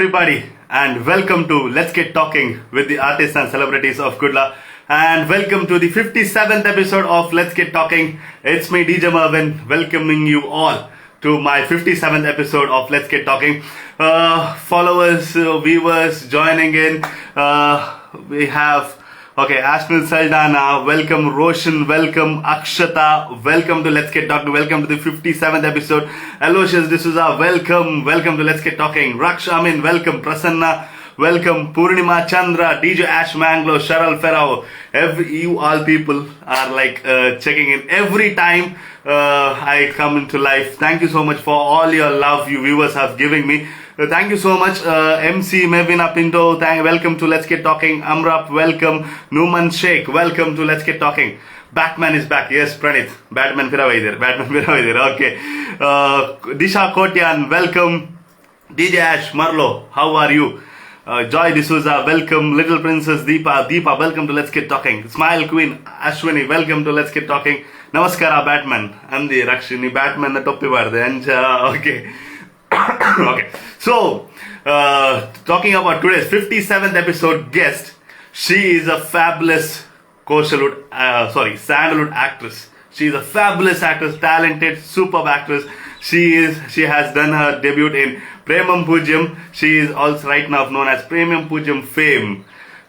everybody, and welcome to Let's Get Talking with the artists and celebrities of Kudla. And welcome to the 57th episode of Let's Get Talking. It's me, DJ Mervin, welcoming you all to my 57th episode of Let's Get Talking. Followers, viewers joining in. We have Ashmil Saldana, welcome Roshan, welcome Akshata, welcome to Let's Get Talking, welcome to the 57th episode. Aloysius D'Souza, welcome to Let's Get Talking. Raksh Amin, welcome. Prasanna, welcome. Purnima Chandra, DJ Ash Manglo, Sharal Ferrao. You all people are like checking in every time I come into life. Thank you so much for all your love you viewers have given me. Thank you so much, MC Mevina Pinto. Welcome to Let's Get Talking. Amrap, welcome. Numan Sheikh, welcome to Let's Get Talking. Batman is back. Yes, Pranit. Batman Firavaidir. Okay. Disha Kotyan, welcome. DJ Ash Marlo, how are you? Joy D'Souza, welcome. Little Princess Deepa, welcome to Let's Get Talking. Smile Queen Ashwini, welcome to Let's Get Talking. Namaskara Batman. Andi Rakshini Batman na toppi barde. Anja. Okay. Okay. So, talking about today's 57th episode guest, she is a fabulous Sandalwood actress. She is a fabulous actress, talented, superb actress. She has done her debut in Premam Pujyam. She is also right now known as Premam Pujyam fame.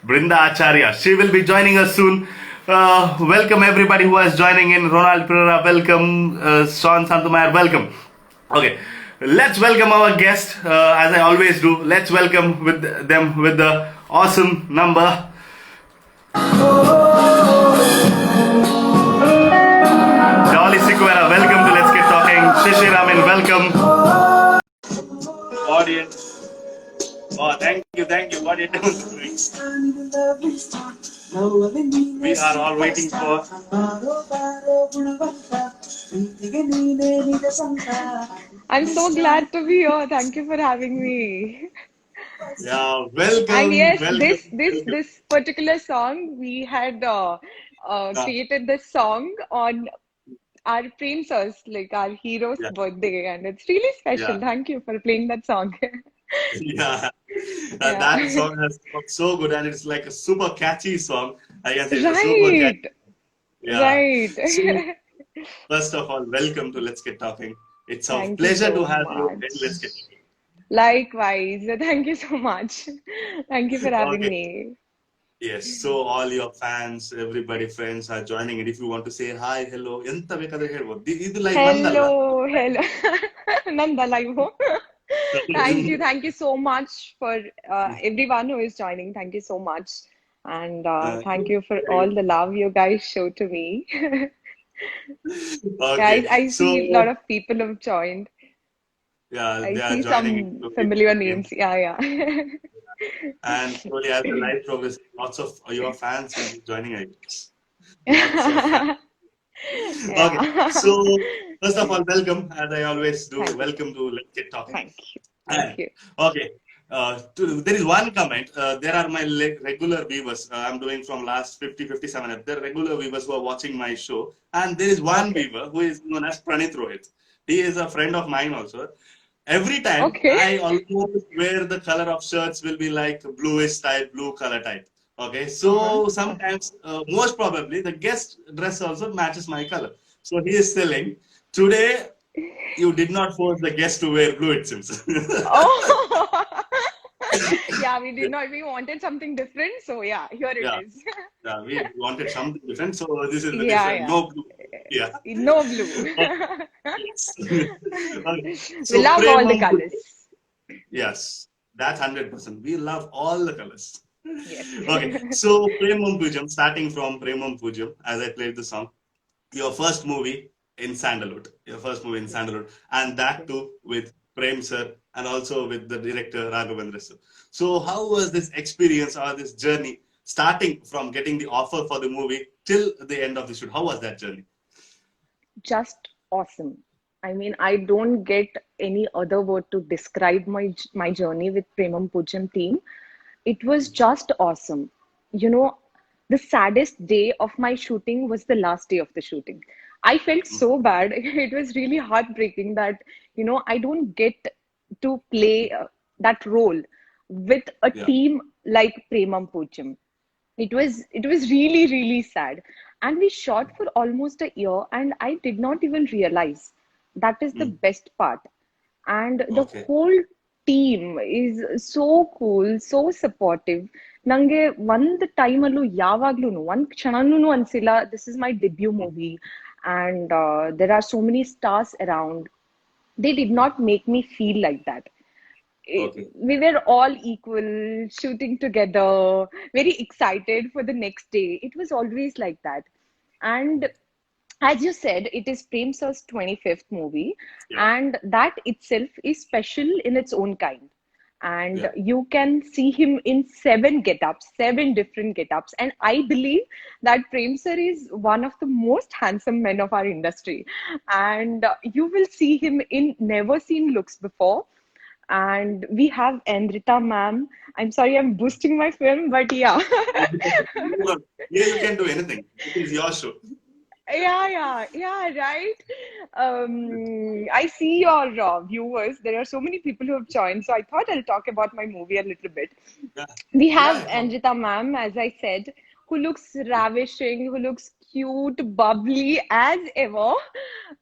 Brinda Acharya. She will be joining us soon. Welcome everybody who is joining in. Ronald Pereira, welcome. Sean Santumayar, welcome. Okay. Let's welcome our guest, as I always do. Let's welcome them with the awesome number. Dolly Sequeira, welcome to Let's Get Talking. Shishi Raman, welcome. Audience. Oh, thank you. What are you doing? We are all waiting for. I'm so glad to be here. Thank you for having me. Yeah, welcome. And yes, welcome. this particular song, we had created this song on our Prem Sir's, like our hero's birthday, and it's really special. Thank you for playing that song. Yeah, that song has got so good, and it's like a super catchy song. I guess it's a super catchy. Yeah. Right. So, first of all, welcome to Let's Get Talking. It's a Thank pleasure you so to have you much. in Let's Get Talking. Likewise. Thank you so much. Thank you for having me. Yes, so all your fans, everybody, friends are joining in. If you want to say hi, hello, ಎಂತ ಬೇಕಾದ್ರೆ ಹೇಳ್ಬೋದು. ಇದು live Hello. Nanda live. Thank you so much for everyone who is joining. Thank you so much. And thank you for all the love you guys show to me. Guys, I see a lot of people have joined. Yeah, I they see are joining some familiar names. Yeah. And slowly as the live progress, lots of your fans will be joining, I guess. Lots of fans. Okay, so first of all, welcome, as I always do. Welcome to Let's Get Talking. Thank you. Okay, there is one comment. There are my regular viewers. I'm doing from last 57. There are regular viewers who are watching my show. And there is one viewer who is known as Pranit Rohit. He is a friend of mine also. Every time I almost wear the color of shirts will be like bluish type, blue color type. Okay, so sometimes, most probably, the guest dress also matches my color. So he is telling, today you did not force the guest to wear blue, it seems. Yeah, we did not. We wanted something different. So yeah, here it is. Yeah, we wanted something different. So this is the different. No blue. Yeah. No blue. Okay. So we love all the colors. Yes, that's 100%. We love all the colors. Yes. Okay, so Premam Pujyam, starting from Premam Pujyam, as I played the song, your first movie in Sandalwood, and that too with Prem Sir and also with the director Raghavendra Sir. So how was this experience or this journey starting from getting the offer for the movie till the end of the shoot? How was that journey? Just awesome. I mean, I don't get any other word to describe my journey with Premam Pujyam team. It was just awesome. You know, the saddest day of my shooting was the last day of the shooting. I felt so bad. It was really heartbreaking that, I don't get to play that role. with a Yeah. team like Premam Pocham. It was really sad, and we shot for almost a year, and I did not even realize. That is the Mm. best part. And the Okay. whole team is so cool, so supportive. Nange one time allu yavaglu one kshananu ansila this is my debut movie, and there are so many stars around. They did not make me feel like that. Okay. We were all equal, shooting together, very excited for the next day. It was always like that. And as you said, it is Prem Sir's 25th movie, Yeah. and that itself is special in its own kind. And Yeah. you can see him in seven get-ups, seven different get-ups. And I believe that Prem Sir is one of the most handsome men of our industry. And you will see him in never seen looks before. And we have Andrita ma'am. I'm sorry, I'm boosting my film, but yeah. Here you can do anything. It is your show. Yeah, right. I see your viewers. There are so many people who have joined, so I thought I'll talk about my movie a little bit. Yeah. We have Yeah. Anjita ma'am, as I said, who looks ravishing, who looks cute, bubbly as ever.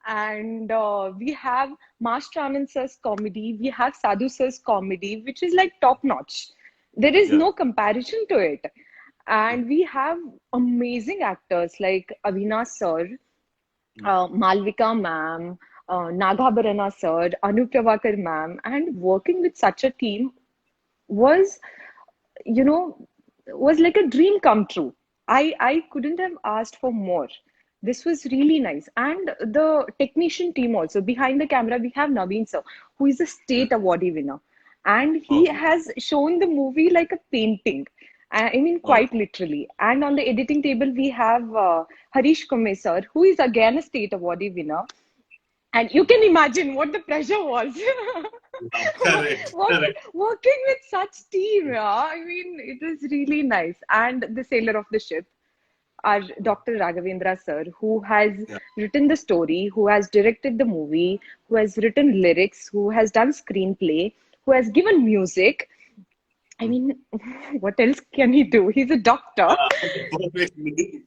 And we have Master Anand sir's comedy. We have Sadhu sir's comedy, which is like top notch. There is Yeah. no comparison to it. And we have amazing actors like Avinash sir, Mm. Malvika ma'am, Nagabharana sir, Anu Pravakar ma'am, and working with such a team was, you know, was like a dream come true. I couldn't have asked for more. This was really nice. And the technician team also, behind the camera, we have Naveen sir, who is a Yeah. state awardee winner. And he Okay. has shown the movie like a painting. I mean, Okay. quite literally. And on the editing table, we have Harish Kume sir, who is again a state awardee winner. And you can imagine what the pressure was. Yeah. Correct. Correct. Working with such team, yeah. I mean, it was really nice. And the sailor of the ship, our Dr. Raghavendra sir, who has Yeah. written the story, who has directed the movie, who has written lyrics, who has done screenplay, who has given music. I Mm. mean, what else can he do? He's a doctor. Perfectly.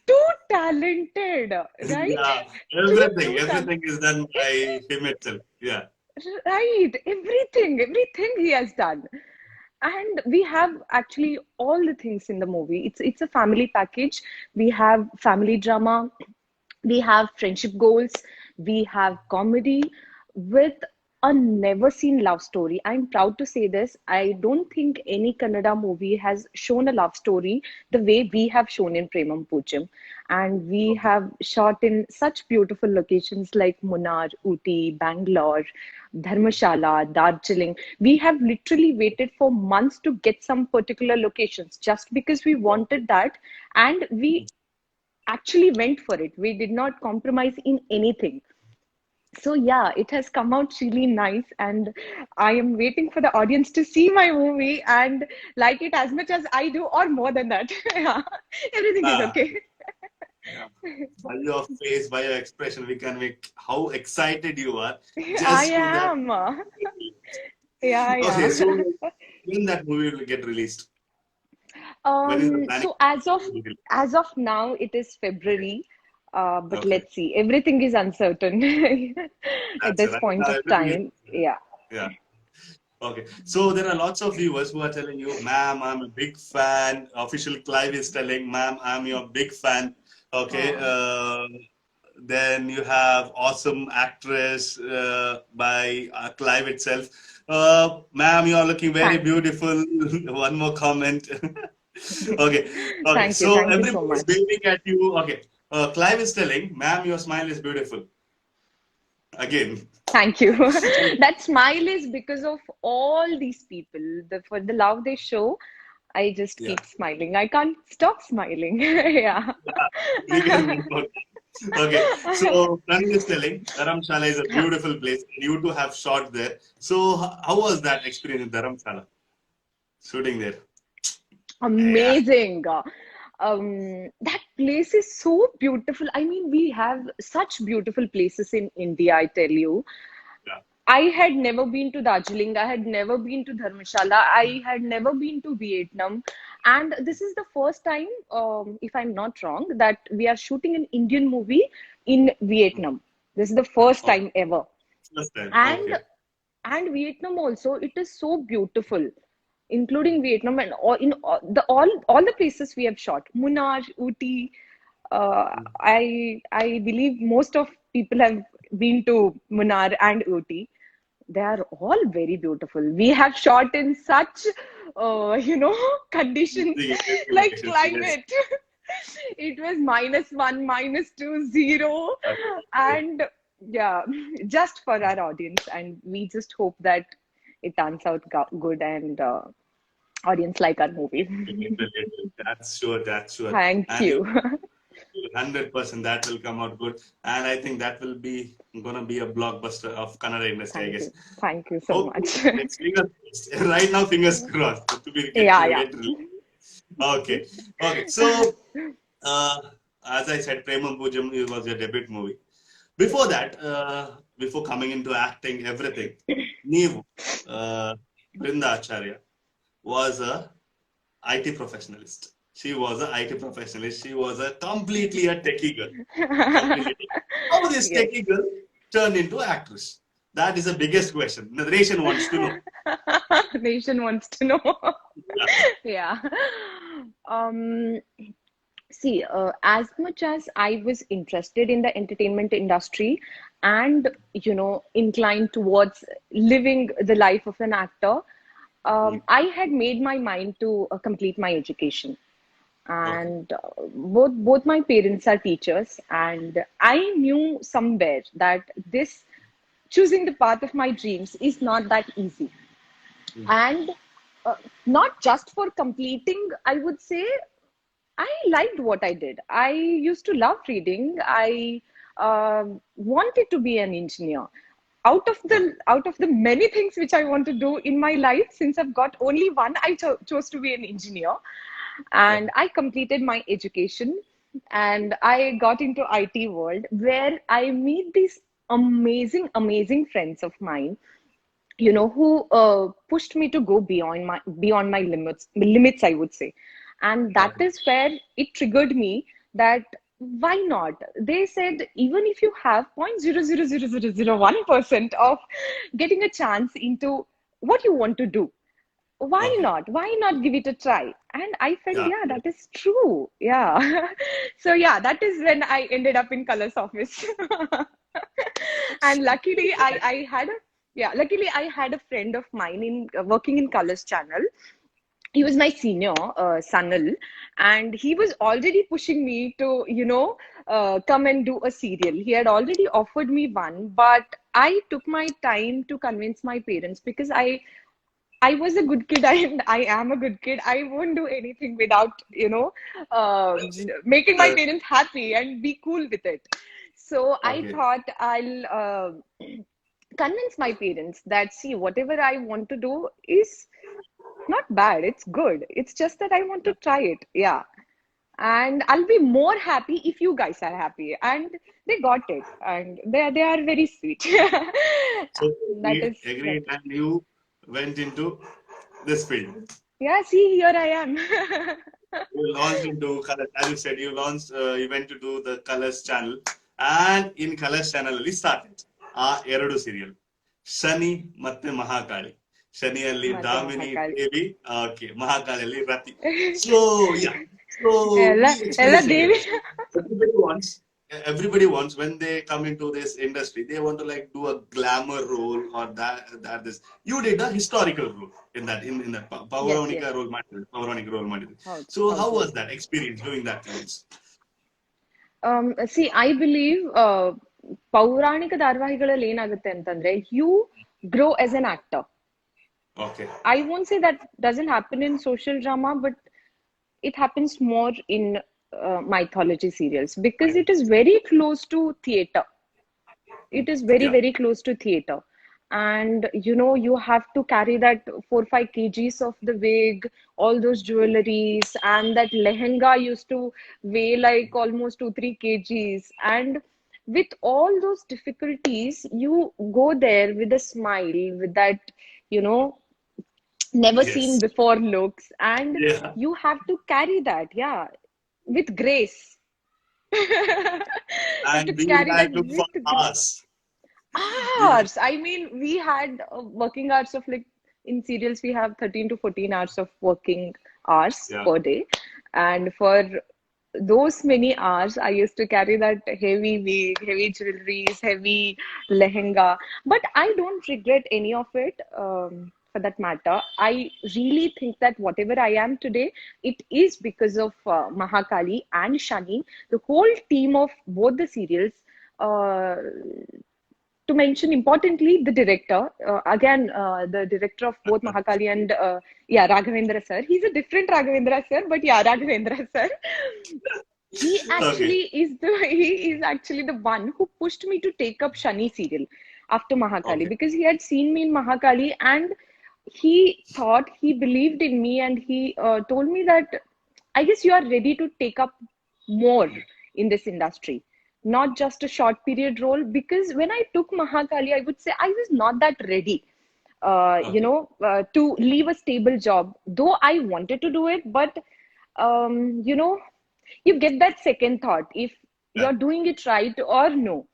Too talented, right? Yeah. Too talented. Everything is done by him itself. Yeah. Right, everything he has done. And we have actually all the things in the movie. It's a family package. We have family drama, we have friendship goals, we have comedy with a never seen love story. I'm proud to say this. I don't think any Kannada movie has shown a love story the way we have shown in Premam Poocham. And we Okay. have shot in such beautiful locations like Munnar, Uti, Bangalore, Dharmashala, Darjeeling. We have literally waited for months to get some particular locations just because we wanted that. And we actually went for it. We did not compromise in anything. So yeah, it has come out really nice, and I am waiting for the audience to see my movie and like it as much as I do, or more than that. Yeah, everything is Ah, okay. yeah. By your face, by your expression, we can make how excited you are I just to that. am. Yeah, Okay, yeah. so when that movie will get released? When is the planning? So as of now, it is February. But Okay, let's see. Everything is uncertain at that's it. this Right point now, of everything is. time. Yeah. Yeah. Okay. So there are lots of viewers who are telling you, ma'am, I'm a big fan. Official Clive is telling, ma'am, I'm your big fan. Okay. Oh, Then you have awesome actress by Clive itself. Ma'am, you are looking very thank beautiful. One more comment. Okay. Okay. thank you. So Thank you so everybody is much. waving at you. Okay. Clive is telling, ma'am, your smile is beautiful. Again. Thank you. That smile is because of all these people. For the love they show, I just Yeah. keep smiling. I can't stop smiling. Yeah. We can move on. Okay, so Pranit is telling Dharamshala is a beautiful place. You two have shot there. So how was that experience in Dharamshala? Shooting there? Yeah, Amazing. That place is so beautiful. I mean, we have such beautiful places in India, I tell you. yeah, I had never been to Darjeeling. I had never been to Dharmshala. I had never been to Vietnam. And this is the first time, if I'm not wrong, that we are shooting an Indian movie in Vietnam. This is the first Oh, time ever. first time. And Okay. and Vietnam also, it is so beautiful, including Vietnam and all the places we have shot. Munnar, Uti. I believe most of people have been to Munnar and Uti. They are all very beautiful. We have shot in such, conditions The like locations, yes. climate. It was -1, -2, 0, Okay. and yeah, just for our audience. And we just hope that it turns out good and audience like our movie. That's sure. That's sure. Thank And you you. 100% that will come out good. And I think that will be gonna be a blockbuster of Kannada industry, I Thank guess. you. Thank you so Hopefully, much. let's fingers crossed. Right now, fingers crossed to be Yeah, to yeah. get released. Okay. Okay. So, uh, as I said, Premam Pujam was your debut movie. Before that, before coming into acting, everything, Neevu, Brinda Acharya, was a IT professionalist. She was a IT professionalist. She was a completely a techie girl. Completely. How this Yes. techie girl turned into actress? That is the biggest question. The nation wants to know. Nation wants to know. Yeah. Yeah. Um, See, as much as I was interested in the entertainment industry and, inclined towards living the life of an actor, Mm. I had made my mind to complete my education. Okay. And both my parents are teachers, and I knew somewhere that this choosing the path of my dreams is not that easy. Mm. And not just for completing, I would say I liked what I did. I used to love reading. I wanted to be an engineer. Okay. Out of the many things which I want to do in my life, since I've got only one, I chose to be an engineer, Okay. and I completed my education, and I got into IT world where I meet these amazing friends of mine, who pushed me to go beyond my limits, I would say. And that Okay. is where it triggered me that why not? They said even if you have 0.00001% of getting a chance into what you want to do, why Okay. not? Why not give it a try? And I felt, Yeah. yeah, that is true. Yeah. So yeah, that is when I ended up in Colors office. And luckily I had a friend of mine in working in Colors channel. He was my senior, Sanal, and he was already pushing me to, come and do a serial. He had already offered me one, but I took my time to convince my parents because I was a good kid and I am a good kid. I won't do anything without, making my Uh, parents happy and be cool with it. So I okay. thought I'll convince my parents that, see, whatever I want to do is not bad. It's good. It's just that I want to Yeah. try it. Yeah. And I'll be more happy if you guys are happy. And they got it. And they are very sweet. So That we is that. agreed, and you went into this field. Yeah, see, here I am. You launched into Colors, as you said, you went to do the Colors channel, and in Colors channel, we started ಎರಡು serial, Shani ಮತ್ತೆ Mahakali. ಶನಿಯಲ್ಲಿ Mate Damini Mahakal. Devi, okay, ಮಹಾಕಾಳಿಯಲ್ಲಿ Rati. So yeah, so we Ella experienced Devi. together. Everybody wants, everybody wants when they come into this industry, they want to like do a glamour role or that this. You did a historical role in that Yes, yes. ಪೌರಾಣಿಕ role ಮಾಡಿದ್ರಿ. Howd, So how howd. was that experience doing that roles? See, I believe ಪೌರಾಣಿಕ ಧಾರಾವಾಹಿಗಳಲ್ಲಿ ಏನಾಗುತ್ತೆ ಅಂತಂದ್ರೆ you grow as an actor. Okay. I won't say that doesn't happen in social drama, but it happens more in mythology serials because it is very close to theater. It is very, Yeah. very close to theater. And you have to carry that 4 5 kgs of the wig, all those jewelries, and that lehenga used to weigh like almost 2 3 kgs. And with all those difficulties, you go there with a smile, with that, you know, never seen Yes. before looks, and Yeah. you have to carry that, yeah, with grace. You have to And we carry that had looked for with grace. hours. We, Hours. I mean, we had working hours of like in serials, we have 13 to 14 hours of working hours yeah. per day. And for those many hours, I used to carry that heavy wig, heavy jewelries, heavy lehenga. But I don't regret any of it. For that matter, I really think that whatever I am today, it is because of Mahakali and Shani, the whole team of both the serials. Uh, to mention importantly, the director, again, the director of both Mahakali and yeah, Raghavendra sir. He's a different Raghavendra sir, but yeah, Raghavendra sir. He Okay. actually is the he is actually the one who pushed me to take up Shani serial after Mahakali, Okay. because he had seen me in Mahakali, and he thought, he believed in me, and he told me that I guess you are ready to take up more in this industry, not just a short period role. Because when I took Mahakali, I would say I was not that ready, Okay. to leave a stable job, though I wanted to do it. But you know, you get that second thought if Yeah. you're doing it right or no.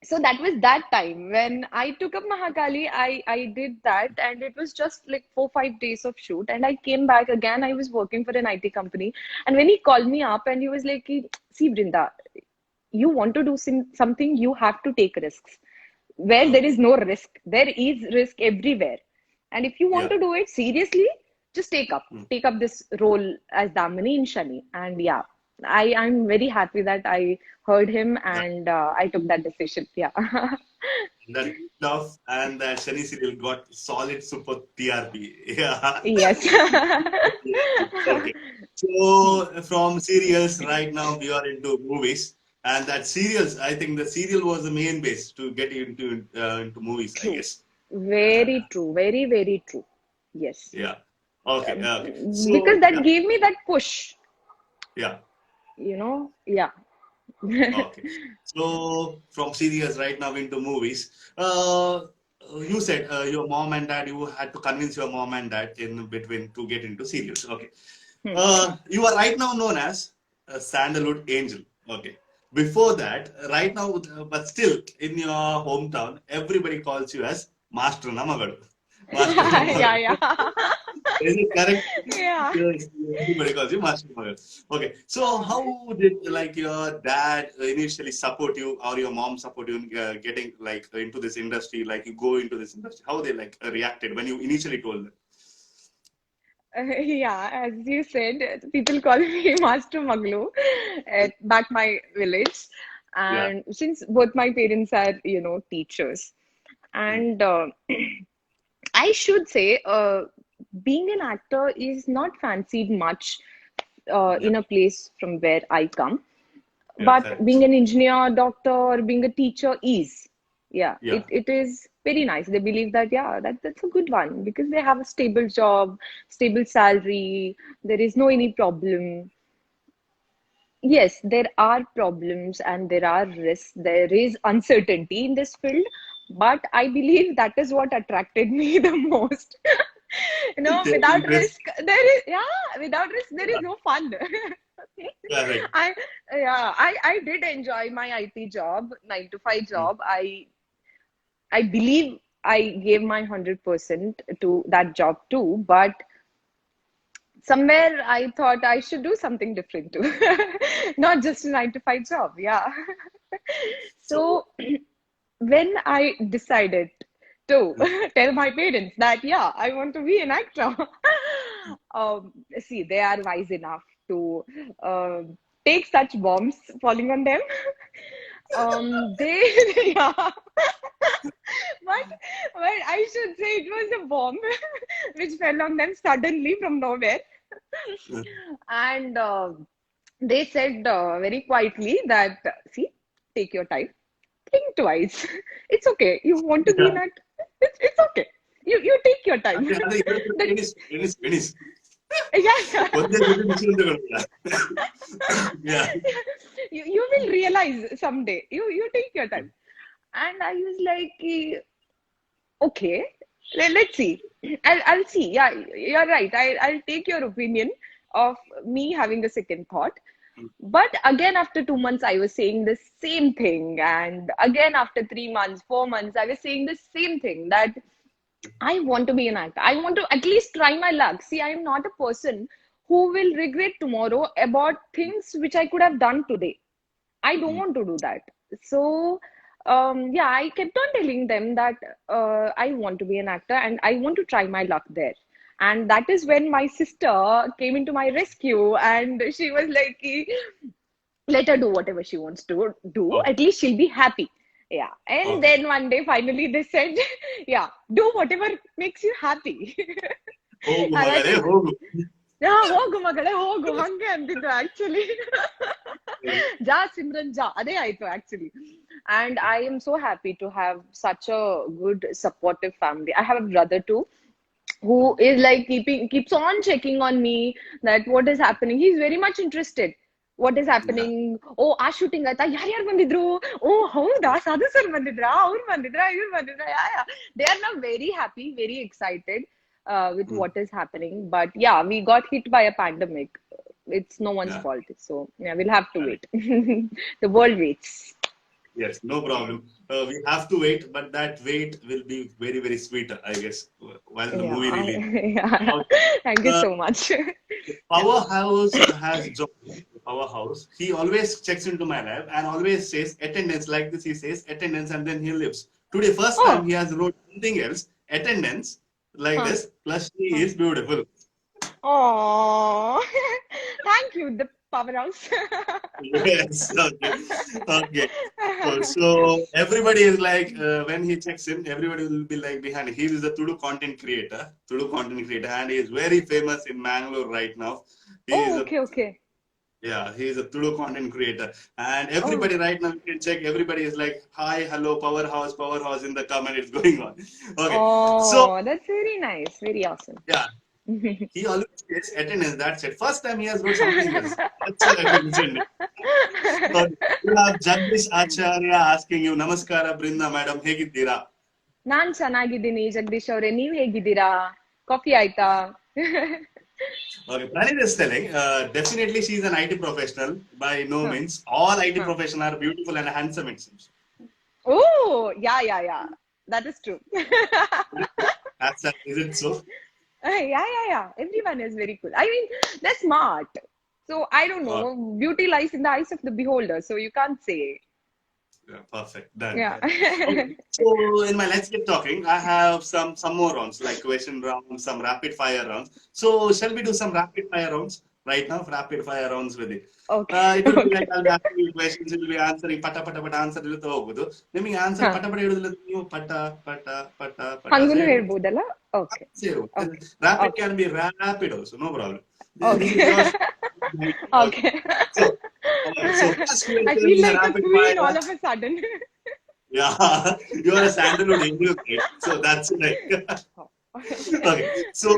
So that was that time when I took up Mahakali. I did that, and it was just like 4 5 days of shoot, and I came back again. I was working for an IT company, and when he called me up and he was like, "See, Brinda, you want to do something, you have to take risks. Where there is Okay. no risk, there is risk everywhere. And if you want Yeah. to do it seriously, just Hmm. take up this role as Damini in Shani." And yeah, I'm very happy that I heard him, That, and I took that decision. Yeah. that tough and that Shani serial got solid super TRP. Yeah. Yes. Okay. So from serials, right now we are into movies, and that serials, I think the serial was the main base to get into movies, I True. guess. Very true. Very, very true. Yes. Yeah. Okay. Okay. Because So that yeah. gave me that push, Yeah. Yeah. Okay. So from serials right now into movies. You said your mom and dad, you had to convince your mom and dad in between to get into serials. Okay. You are right now known as a Sandalwood Angel. Okay. Before that, right now, but still in your hometown, everybody calls you as Master Namagadu. Master Yeah, Namagadu. yeah. Is it correct? Yeah. Yes, everybody calls you Master Namagadu. Okay. So Uh, how did like your dad initially support you or your mom support you in getting like into this industry? Like you go into this industry, how they like reacted when you initially told them? yeah, as you said, people call me Master Maglu at back my village. Yeah. And since both my parents are, teachers, Hmm. and I should say, being an actor is not fancied much Yeah. in a place from where I come. Yeah. But Correct. being an engineer, doctor, or being a teacher is, yeah, Yeah. it is very nice. They believe that, yeah, that's a good one because they have a stable job, stable salary, there is no any problem. Yes, there are problems and there are risks. There is uncertainty in this field, but I believe that is what attracted me the most. Taking Without risk. risk, there is, yeah, without risk, there is Yeah. no fun. Correct. I, yeah, I did enjoy my IT job, 9 to 5 Mm. job. I believe I gave my 100% to that job too, but somewhere I thought I should do something different too, not just a 9 to 5 job. Yeah. So So when I decided to mm, tell my parents that, yeah, I want to be an actor, see, they are wise enough to uh, take such bombs falling on them. They, yeah, but I should say it was a bomb which fell on them suddenly from nowhere. mm, And they said very quietly that, see, take your time, think twice. It's okay. You want to be yeah. an actor? It's okay. You take your time. ಅದೇ ಅದೇ ಇವತ್ತು That, ಎಣಿಸ್ ಎಣಿಸ್ ಎಣಿಸ್ yeah. ಒಂದೇ ಜೊತೆ ಬಿಸಿಲು ಅಂತ. Yeah. you will realize someday. You take your time. And I was like, okay, let's see. I'll see. Yeah, you're right. I'll take your opinion of me having a second thought. But again, after 2 months, I was saying the same thing. And again, after 3 months, 4 months, I was saying the same thing that I want to be an actor. I want to at least try my luck. See, I am not a person who will regret tomorrow about things which I could have done today. I don't want to do that. So, yeah, I kept on telling them that I want to be an actor and I want to try my luck there. And that is when my sister came into my rescue and she was like, let her do whatever she wants to do. Oh, At least she'll be happy. Yeah. And okay. then one day, finally, they said, yeah, do whatever makes you happy. ಹೋಗು And I ಮಗಳೇ said, ಹೋಗು. yeah, ಹೋಗು ಮಗಳೇ ಹೋಗು ಹಂಗೆ ಅಂತಿದ್ದು actually. Ja Simran ja. ಅದೇ ಆಯ್ತು actually. And I am so happy to have such a good supportive family. I have a brother too who is like keeps on checking on me that what is happening. He's very much interested. What is Yeah. happening? Oh, ಆ shooting ಆಯ್ತಾ ಯಾರ್ಯಾರು ಬಂದಿದ್ರು ಓ ಹೌದಾ ಸಾಧು sir ಬಂದಿದ್ರಾ ಅವ್ರು ಬಂದಿದ್ರಾ ಇವ್ರು ಬಂದಿದ್ರಾ ಯಾ they are now very happy, very excited with Mm. what is happening. But yeah, we got hit by a pandemic. It's no one's Yeah. fault, so yeah, we'll have to Correct. wait. The world waits. Yes, no problem. We have to wait, but that wait will be very, very sweet, I guess, while the Yeah, movie release. yeah. Now, Thank you the so much. Powerhouse has joined Powerhouse. He always checks into my lab and always says attendance like this. He says attendance and then he leaves. Today, first time Oh, he has wrote something else, attendance like huh, this. Plus, she huh. is beautiful. Oh, thank you, the powerhouse. Yes. Okay. Okay. So everybody is like, when he checks in, everybody will be like behind. He is a Tudu content creator, and he is very famous in Mangalore right now. He is Oh, a okay, okay. Yeah, he is a Tudu content creator, and Oh, everybody right now you can check. Everybody is like, "Hi, hello, powerhouse, powerhouse" in the comment. It's going on. Okay, so oh, that's very nice, very awesome. yeah, he always gets attendance. That's it. First time he has wrote something else. That's what I mentioned. Okay. We have Jagdish Acharya asking you, Namaskara, Brinda madam, ಹೇಗಿದ್ದೀರಾ? ನಾನ್ ಚೆನ್ನಾಗಿದ್ದೀನಿ ಜಗದೀಶ್ ಅವ್ರೆ ನೀವ್ ಹೇಗಿದ್ದೀರಾ coffee ಆಯ್ತಾ Okay, Pranit is telling, definitely she is an IT professional. By no Huh, means, all IT huh. professionals are beautiful and handsome, it seems. Oh, yeah, yeah, yeah. That is true. Is it so? Yeah, yeah, yeah. Everyone is very cool. I mean, they're smart. So I don't Uh, know. Beauty lies in the eyes of the beholder. So you can't say. yeah, perfect. Done, Yeah. done. Okay. So in my Let's Get Talking, I have some more rounds, like question rounds, some rapid fire rounds. So shall we do some rapid fire rounds right now? Rapid fire rounds with it. Okay. It will be like Okay. I'll be asking you questions, you will be answering pata pata pata answer ಇರುತ್ತೆ ಹೋಗುದು. ನಿಮಗೆ answer Huh. ಪಟ ಪಟ ಹೇಳುದಿಲ್ಲ ನೀವು ಪಟ ಪಟ ಪಟ ಪಟ ಹಂಗೂನು ಸೇರು. ಹೇಳ್ಬೋದಲ್ಲ? Okay. Zero. Okay. Rapid Okay. can be rapid also, no problem. This is your Okay. okay. Okay. So, so first I feel question, like a rapid queen fire. all of a sudden. Yeah, you are a sandalwood angel, kid. So that's it. Okay. So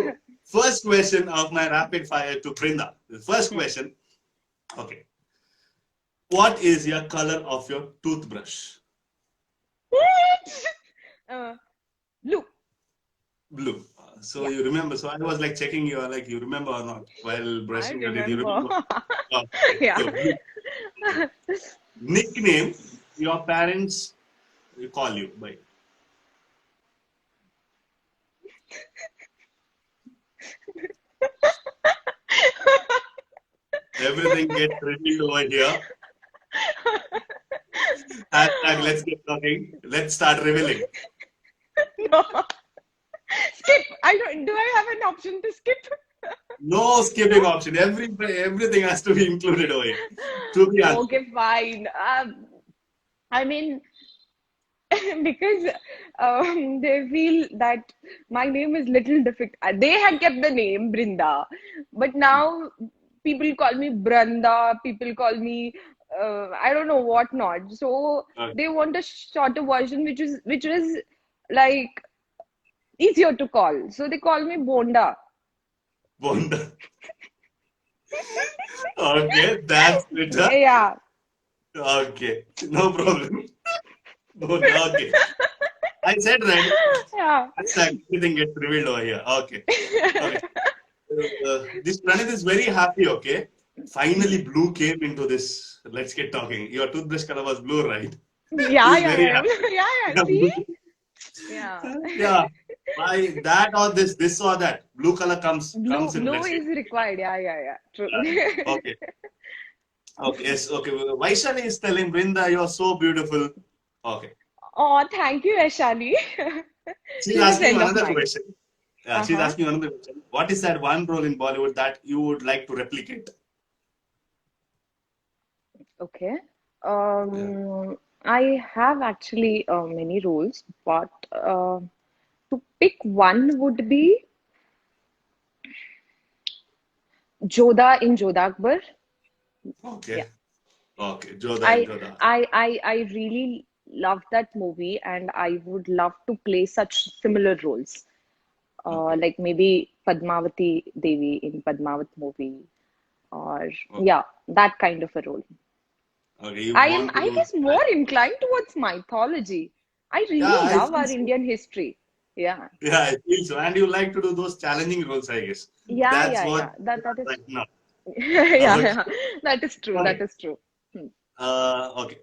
first question of my rapid fire to Brinda. The first Hmm. question. Okay. What is your color of your toothbrush? uh, Blue. Blue. So Yeah, you remember. So I was like checking you, like you remember or not while I brushing your teeth. You remember. remember? Okay. Yeah. So blue. Okay. Nickname your parents call you by. Everything gets revealed over here. Hashtag let's get talking. Let's start revealing. No. Skip. I don't. Do I have an option to skip? No skipping option. Everything has to be included over here. To be honest. Okay, fine. I mean, because they feel that my name is little difficult. They had kept the name Brinda, but now people call me Branda. People call me I don't know what not. So they want a shorter version, which was like easier to call. So they call me Bonda. Wonder. Okay, that's better. Yeah. Okay, no problem. No, okay. I said right. Yeah. Hashtag everything gets revealed over here. Okay. Okay. This Pranit is very happy, okay? Finally, blue came into this. Let's get talking. Your toothbrush color was blue, right? Yeah, He's yeah, very yeah. happy. Yeah, yeah. Yeah, See? blue. Yeah. Yeah. Why that or this or that. Blue color comes in. Blue Let's say. is required. Yeah, yeah, yeah. True. Okay. Okay. Yes. Okay. Vaishali is telling Brinda, you're so beautiful. Okay. Oh, thank you, Aishali. She's She's a asking friend of another mine. question. She's Uh-huh. asking another question. What is that one role in Bollywood that you would like to replicate? Okay. Yeah. I have actually many roles, but to pick one would be Jodha in Jodha Akbar. Okay. Yeah. Okay. Jodha and I Jodha. I really love that movie, and I would love to play such similar roles. Okay. Like maybe Padmavati Devi in Padmavat movie, or Okay. yeah, that kind of a role. Okay. You want to I do guess, more inclined towards mythology. I yeah, really I love feel our so. Indian history. Yeah. Yeah, I feel so. And you like to do those challenging roles, I guess. Yeah, That's yeah, what yeah. you That are is right now. yeah, Okay. yeah. That is true. That Okay. is true. Hmm. Okay.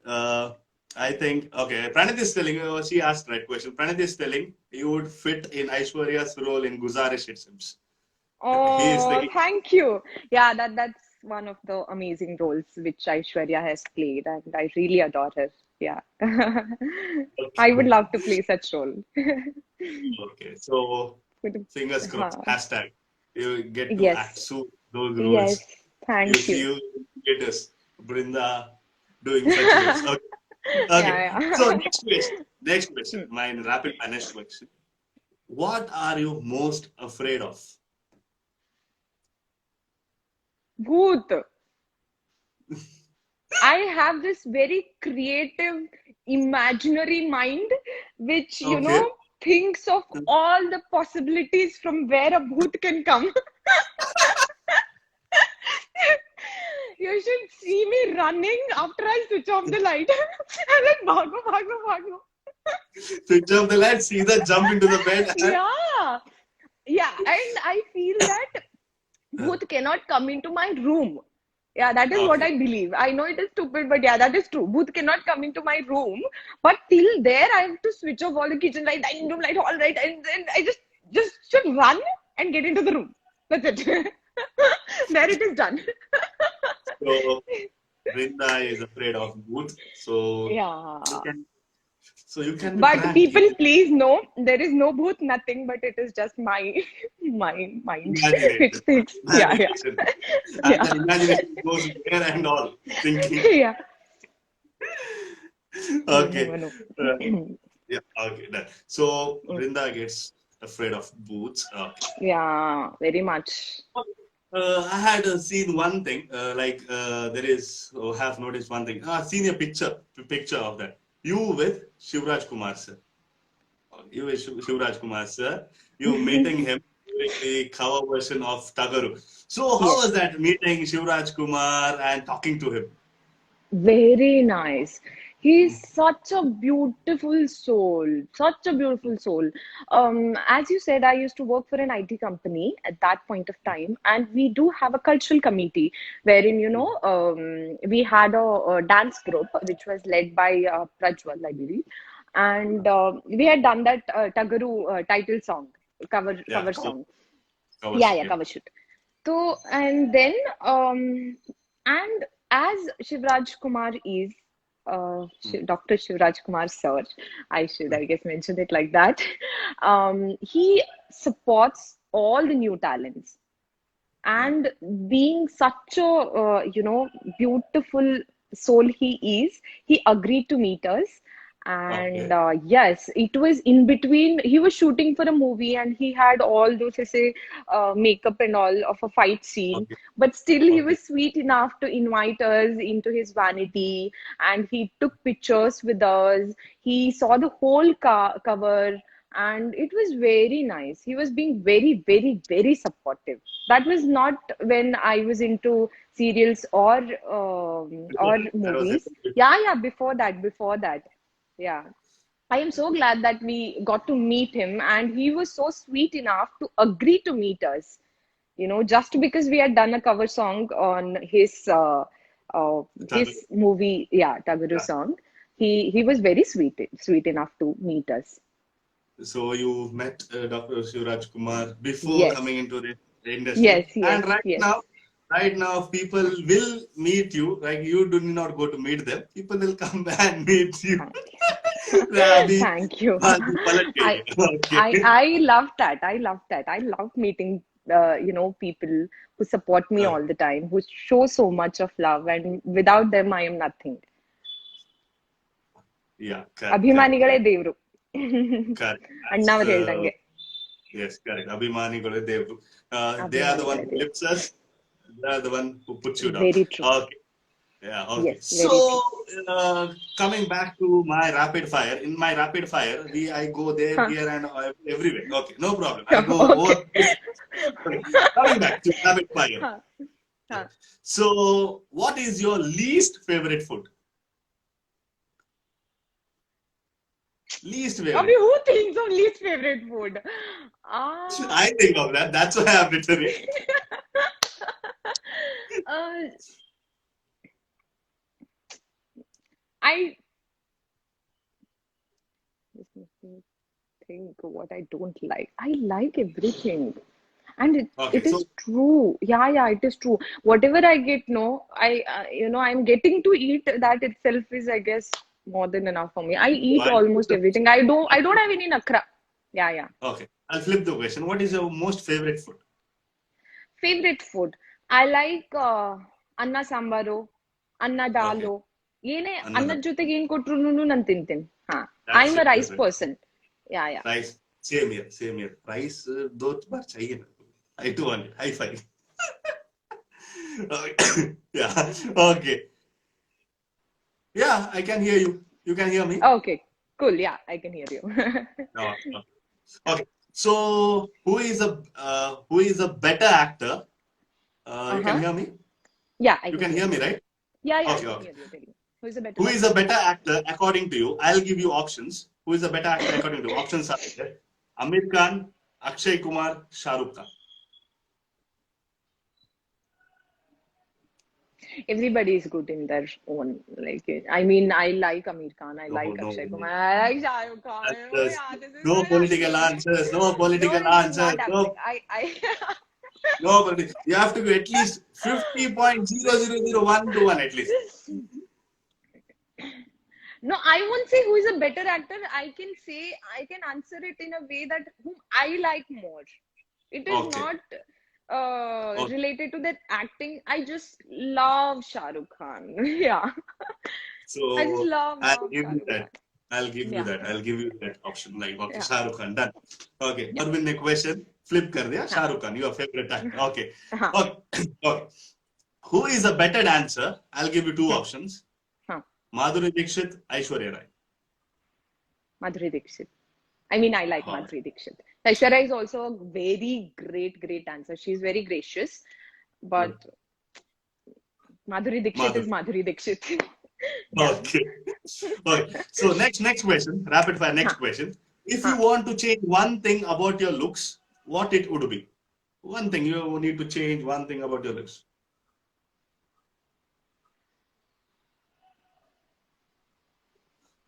I think okay. Pranit is telling. She asked right question. Pranit is telling you would fit in Aishwarya's role in Guzarish. It seems he is Oh, taking. thank you. Yeah, that's one of the amazing roles which Aishwarya has played, and I really adore her. Yeah. I would Okay. love to play such role. Okay. So fingers crossed. Huh. Hashtag you get to act Yes. soon those Yes. roles. You Thank you. see you get us Brinda doing such roles. Okay. Okay. Yeah, So yeah. next question. Next question. Hmm. My rapid fire next question. What are you most afraid of? Bhoot. I have this very creative, imaginary mind which, Okay. thinks of all the possibilities from where a bhoot can come. You should see me running after I switch off the light. I'm like, bhago, bhago, bhago. Switch off the light, see the jump into the bed. Yeah. Yeah. And I feel that bhoot cannot come into my room. Yeah, that is what Okay. I believe. I know it is stupid, but yeah, that is true. Booth cannot come into my room, but till there, I have to switch off all the kitchen light, dining room light, all right, and then I just should run and get into the room. That's it. There it is done. So Brinda is afraid of booth. You Yeah. can you can be But pranked. people, please know there is no booth, nothing, but it is just my my mind which Imagination. thinks. Yeah, yeah, Imagination. And yeah, the imagination goes there and all. Thinking. yeah. You Okay. never know. Uh, yeah, okay, done. So Brinda gets afraid of boots. Okay. Yeah, very much. I had seen one thing, there is, have noticed one thing. Seen a picture of that. You with Shivraj Kumar sir. You with Shivraj Kumar sir. You meeting him during the cover version of Tagaru. So how Yes. was that meeting Shivraj Kumar and talking to him? Very nice. He's such a beautiful soul, such a beautiful soul. As you said, I used to work for an IT company at that point of time, and we do have a cultural committee wherein, we had a dance group which was led by Prajwal, I believe, and we had done that Tagaru title song, Yeah, cover song. cover Yeah, song. yeah, Yeah. cover shoot. So, and then, and as Shivraj Kumar is, Dr. Shivraj Kumar Sir, I guess, mention it like that. He supports all the new talents, Yeah. and being such a, beautiful soul he is, he agreed to meet us. And Okay. yes, it was in between. He was shooting for a movie, and he had all those, I say, makeup and all of a fight scene. Okay. But still, he Okay. was sweet enough to invite us into his vanity, and he took pictures with us. He saw the whole cover, and it was very nice. He was being very, very, very supportive. That was not when I was into serials Before or that, that was it. movies. Yeah, yeah, before that. Yeah. I am so glad that we got to meet him, and he was so sweet enough to agree to meet us. Just because we had done a cover song on his movie, yeah, Tagaru Yeah. song. He was very sweet enough to meet us. So you met Dr. Shivraj Kumar before Yes, coming into the industry, yes, yes, and yes. right now, people will meet you. Like you do not go to meet them. People will come and meet you. Thank you. अभी Thank you. बाजू पलट गई I है. Okay. I love that. I love that. I love meeting people who support me all the time, who show so much of love, and without them I am nothing. Yeah, correct, correct, ಅಭಿಮಾನಿಗಳೇ correct, ದೇವ್ರು. correct. ಅಣ್ಣಾವ್ರು ಹೇಳ್ದಂಗೆ. Yes, correct. Abhimanigalu Devu. They are the one ಅಭಿಮಾನಿಗಳೇ who ದೇವ್ರು. lifts us. They are the one who puts you down. Very true. Okay. Yeah, okay. Yes, So, very true. coming back to my rapid fire, in my rapid fire, I go there, Huh. here, and everywhere. Okay, no problem. I go over. Okay. Okay. Coming back to rapid fire. Huh. Huh. So, what is your least favorite food? Least I favorite. mean, who thinks of least favorite food? Ah, I think of that. That's why I have written it. uh, I just let me think what I don't like. I like everything. And it, Okay, it so is true. Yeah, yeah, it is true. Whatever I get, no, I'm getting to eat that itself is, I guess, more than enough for me. I eat I'll flip almost the everything. I don't have any nakra. Yeah, yeah. okay. I'll flip the question. What is your most favorite food? Favorite food. I like ಅನ್ನ ಸಾಂಬಾರು ಅನ್ನ Okay, ದಾಲು ಏನೇ another. ಅನ್ನದ ಜೊತೆಗೆ ಏನ್ ಕೊಟ್ರು ನಾನು ತಿಂತೀನಿ ಹಾ I That's um your uh rice favorite. Person yeah yeah Rice. Same here. Same here. Rice दो बार चाहिए ना. I too want it. High five. Okay. Yeah. Okay. Yeah, I can hear you. You can hear me? okay cool yeah I can hear you. No. No. Okay. So, who is a better actor? You can Uh-huh. hear me? Yeah, I You can can hear hear you. me, right? Yeah, I Okay. can Okay. hear you. Tell me. Who is a better Who what? is a better actor according to you? I'll give you options. Who is a better actor according to you? Options are there. Amir Khan, Akshay Kumar, Shah Rukh Khan. Everybody is good in their own. Like, I mean, I like Amir Khan. I No, like no, Akshay no. Kumar. I like Shah Rukh Khan. Oh Answers. yeah, this is No not political happening. answers. No No, political this is answers. not happening. No, I no political. You have to be at least 50.00001 to 1 at least. No, I won't say who is a better actor. I can say I can answer it in a way that whom I like more. It is Okay. not Okay. related to that acting. I just love Shah Rukh Khan. Yeah, I just So love I'll give Shah you Rukh that. Khan. I'll give you Yeah, that. I'll give you that option. Like, okay, yeah, Shah Rukh Khan, done. Okay. yeah. Arvind ne question flip kar diya. Huh. Shah Rukh Khan, your favorite actor. Okay. Huh. Okay. Okay. Who is a better dancer? I'll give you two Hmm. options. Huh. Madhuri Dixit, Aishwarya Rai. Madhuri Dixit. I mean, I like Oh, Madhuri Dixit. Aishwarya is also a very great dancer. She's very gracious, but good. Madhuri Dixit is Madhuri. Madhuri Dixit. Yeah. Okay. Okay. So next question, rapid fire next Huh. question. If you Huh. want to change one thing about your looks, what it would be? One thing you need to change one thing about your looks.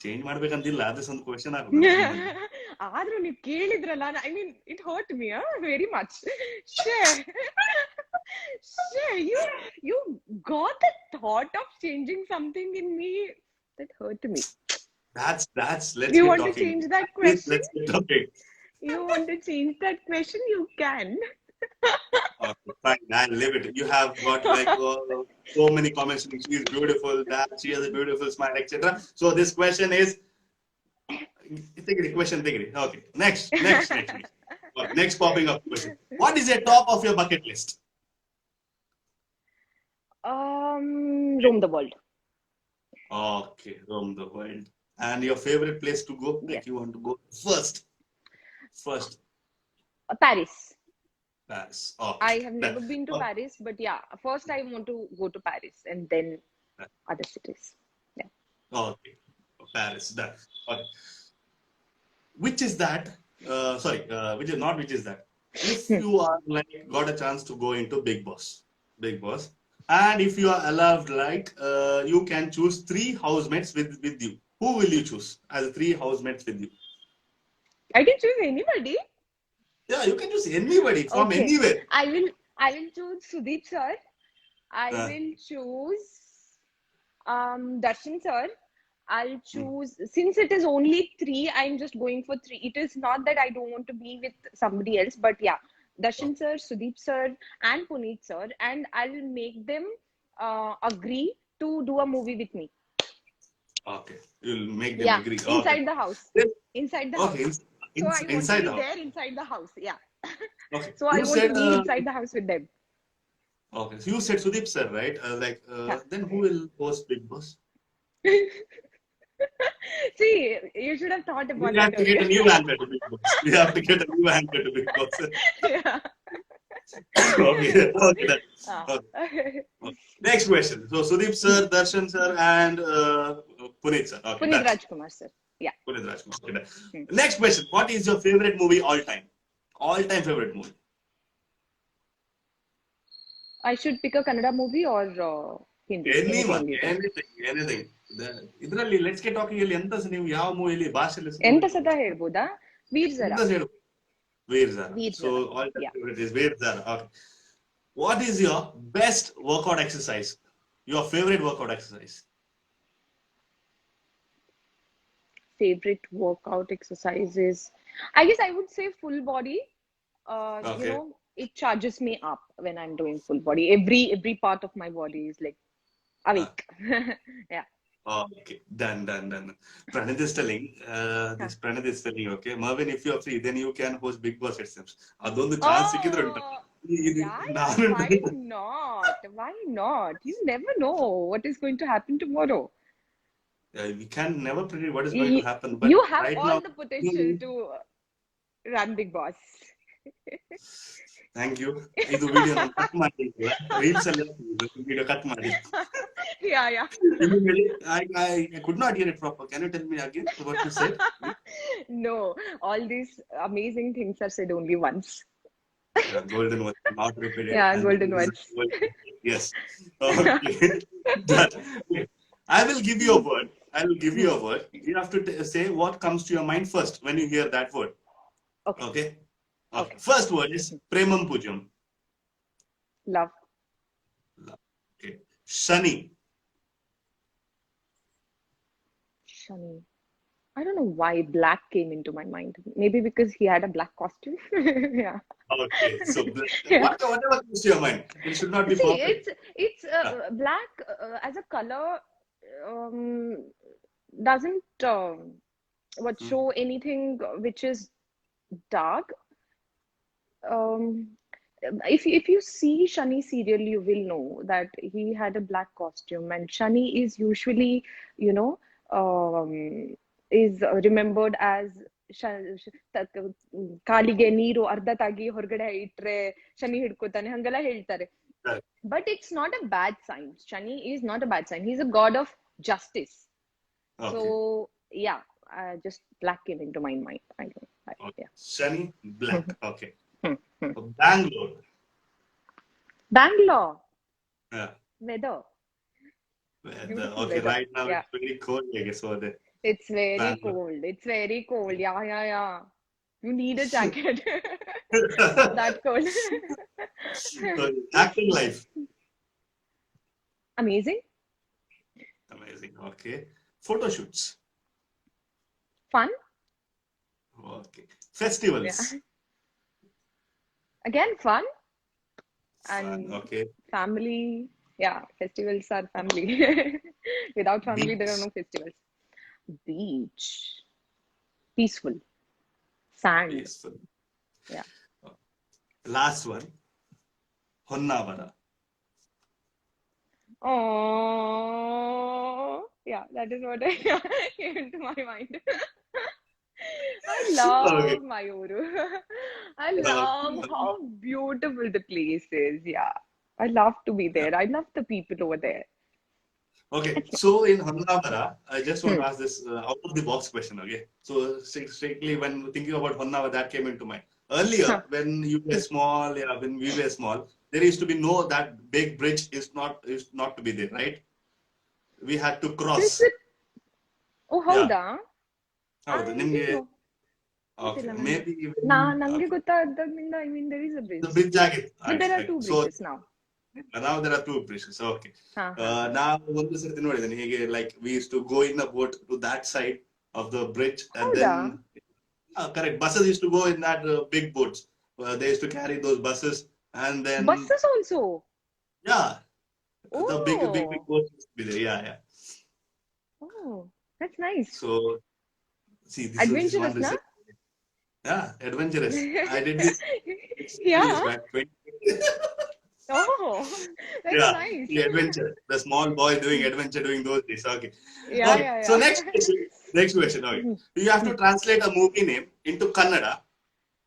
Change ಮಾಡ್ಬೇಕಂತಿಲ್ಲ ಅದೇ ಒಂದು question ಹಾಕೋದು ಸುಮ್ಮನೆ ಆದ್ರೂ ನೀವು ಕೇಳಿದ್ರಲ್ಲ I mean it hurt me very much ಶೇ you got the thought of changing something in me that hurt me. That's let's You get want to talking. change that Please, question? let's get talking. You want to change that question? You can. Okay, fine. I'll leave it. You have got like so many comments. She is beautiful. That she has a beautiful smile, etc. So this question is take it. Question take it. Okay. Next. Okay, next popping up question. What is your top of your bucket list? Roam the world. Okay, roam the world. And your favorite place to go? Yes. Like you want to go first? First, Paris. Paris. Okay. I have Done. never been to Oh, Paris, but yeah, first I want to go to Paris and then other cities. Yeah. okay. Paris. Done. Okay. Which is that? Sorry, which is not which is that? If Hmm. you are like got a chance to go into Big Boss, and if you are allowed, like you can choose three housemates with you. Who will you choose as three housemates with you? I can choose anybody. Yeah, you can choose anybody from Okay. anywhere. I will choose Sudeep sir. I Uh, will choose Darshan sir. I'll hmm, choose, since it is only three, I'm just going for three. It is not that I don't want to be with somebody else, but yeah, Darshan sir, Sudeep sir, and Puneet sir, and I'll make them agree to do a movie with me. okay, you'll make them Yeah, agree. Okay. inside the house. Yes. Inside the Okay. house. So I want to Inside be the house. there inside the house. Yeah. Okay. So I You want to said be inside the house with them. okay. So you said Sudeep sir, right? Yeah. Then who will host Big Boss? See, you should have thought We about have that to get earlier. a new anchor to Big Boss. We have to get a new anchor to Big Boss. Yeah. Okay, okay, done. Ah. Okay, okay. Next question. So Sudeep sir, Darshan sir, and Puneet sir. Okay, Puneet done. Rajkumar sir. Yeah. Puneet Rajkumar. Okay, done. Hmm. Next question. What is your favorite movie all time? All time favorite movie. I should pick a Kannada movie or Hindi, anything Anyone, you think. anything. ಇದರಲ್ಲಿ let's get talking ಅಲ್ಲಿ ಎಂತ ನೀವು ಯಾವ ಮೂವಿಲಿ ಭಾಷೆಯಲ್ಲಿ ಎಂತ ನೋಡಿದ್ರು ಸತ ಹೇಳ್ಬೋದಾ? ವೀರ್ ಎಂತ ಜರಾ. ಹೇಳು ವೀರ್ ಜಾರ ವೀರ್ ಸೊ ಜರಾ. All time Yeah. Favourite is Veer Zaara okay what is your best workout exercise your favourite workout exercise Favorite workout exercises. I guess I would say full body. Okay It charges me up when I'm doing full body. Every part of my body is like awake. Yeah. Okay, done. Pranit is telling, Huh. this Pranit is telling, okay, Mervin, if you're free, then you can host Big Boss itself. ಅದೊಂದು chance ಸಿಕ್ಕಿದ್ರೆ ಉಂಟು Oh, yeah. ನಾನು Why not? Why not? You never know what is going to happen tomorrow. we can never predict what is going to You, happen, but you have right now, all the potential to run Big Boss. Thank you ಇದು video ನಾನು cut ಮಾಡಿ reels ಅಲ್ಲಿ video cut ಮಾಡಿ Yeah, yeah. I could not hear it proper. Can you tell me again what you said? No, all these amazing things are said only once. Golden was not repeated. Yeah, And golden this is ones. golden. Yes. Okay. Done. Okay. I will give you a word. I will give you Hmm. a word. You have to say what comes to your mind first when you hear that word. Okay, Okay. Okay. okay. First word is Premam Pujam. Love. Okay. Shani. Shani. I don't know why black came into my mind. Maybe because he had a black costume. Yeah. Okay. So Yeah. whatever comes to your mind. It should not be See, perfect. it's Ah, black as a color um, doesn't what hmm. show anything which is dark. Um, if you see Shani serial, you will know that he had a black costume, and Shani is usually, you know, is remembered as ಕಾಲಿಗೆ ನೀರು ಅರ್ಧ ತಾಗಿ ಹೊರಗಡೆ ಇಟ್ರೆ ಶನಿ ಹಿಡ್ಕೋತಾನೆ ಹಂಗೆಲ್ಲ ಹೇಳ್ತಾರೆ. Correct. But it's not a bad sign. Shani is not a bad sign. He's a god of justice. So Okay. yeah, just black came into my mind. I don't know. Okay. Yeah. Shani, black. Okay. Hmm, hmm. Bangalore. Bangalore Yeah. weather, beautiful Okay, weather. right now Yeah, it's very cold, I guess, over there. it's very Bangalore. cold. It's very cold. Yeah, yeah, yeah. You need a jacket. It's that cold. So, acting life. Amazing, Amazing. Okay. Photo shoots. fun. Okay. Festivals. Yeah, again fun Fun. and Okay. family. Yeah, festivals are family. Without family, there are Beach. no festivals. Beach, peaceful, sand. Peaceful. Yeah. Last one. Honnavara. Oh, yeah, that is what I came into my mind. I Okay. love Mayuru. I Uh, love how beautiful the place is. Yeah. I love to be yeah. there. I love the people over there. Okay. It's So in Honnavara, I just want hmm. to ask this out of the box question. Okay. So strictly when thinking about Honnavara, that came into mind. Huh. Earlier, when you were Hmm. small, yeah, when we were small, there used to be no that big bridge is not to be there, right? We had to Is cross. it? Oh, Yeah. ಹೌದಾ? ಹೌದು I ನಿಮ್ಗೆ didn't know. okay ಗೊತ್ತಿಲ್ಲ ನಂಗೆ. maybe when ನಂಗೆ okay ಗೊತ್ತಾದಾಗಿಂದ I mean there is a the bridge. bridge ಆಗಿತ್ತು But ಆಯ್ತು there are ಆಯ್ತು two so bridges now. now there are two bridges okay ಹಾ ಹಾ ಹಾ. ನಾವು ಒಂದು ಸರ್ತಿ ನೋಡಿದ್ದೇನೆ ಹೀಗೆ like we used to go in a boat to that side of the bridge and then ಹೌದಾ? correct buses used to go in that big boats they used to carry those buses and then Buses also. yeah the big Oh. boats used to be there yeah Oh. That's nice. so see this is one Adventurous, na? reason yeah adventurous I did this 6 years Yeah. back 20 Oh, that's Yeah, nice. the adventure. The small boy doing adventure during those days. Okay. Yeah, Okay. So yeah, next question. Next question. Okay. yeah. You have to translate a movie name into Kannada.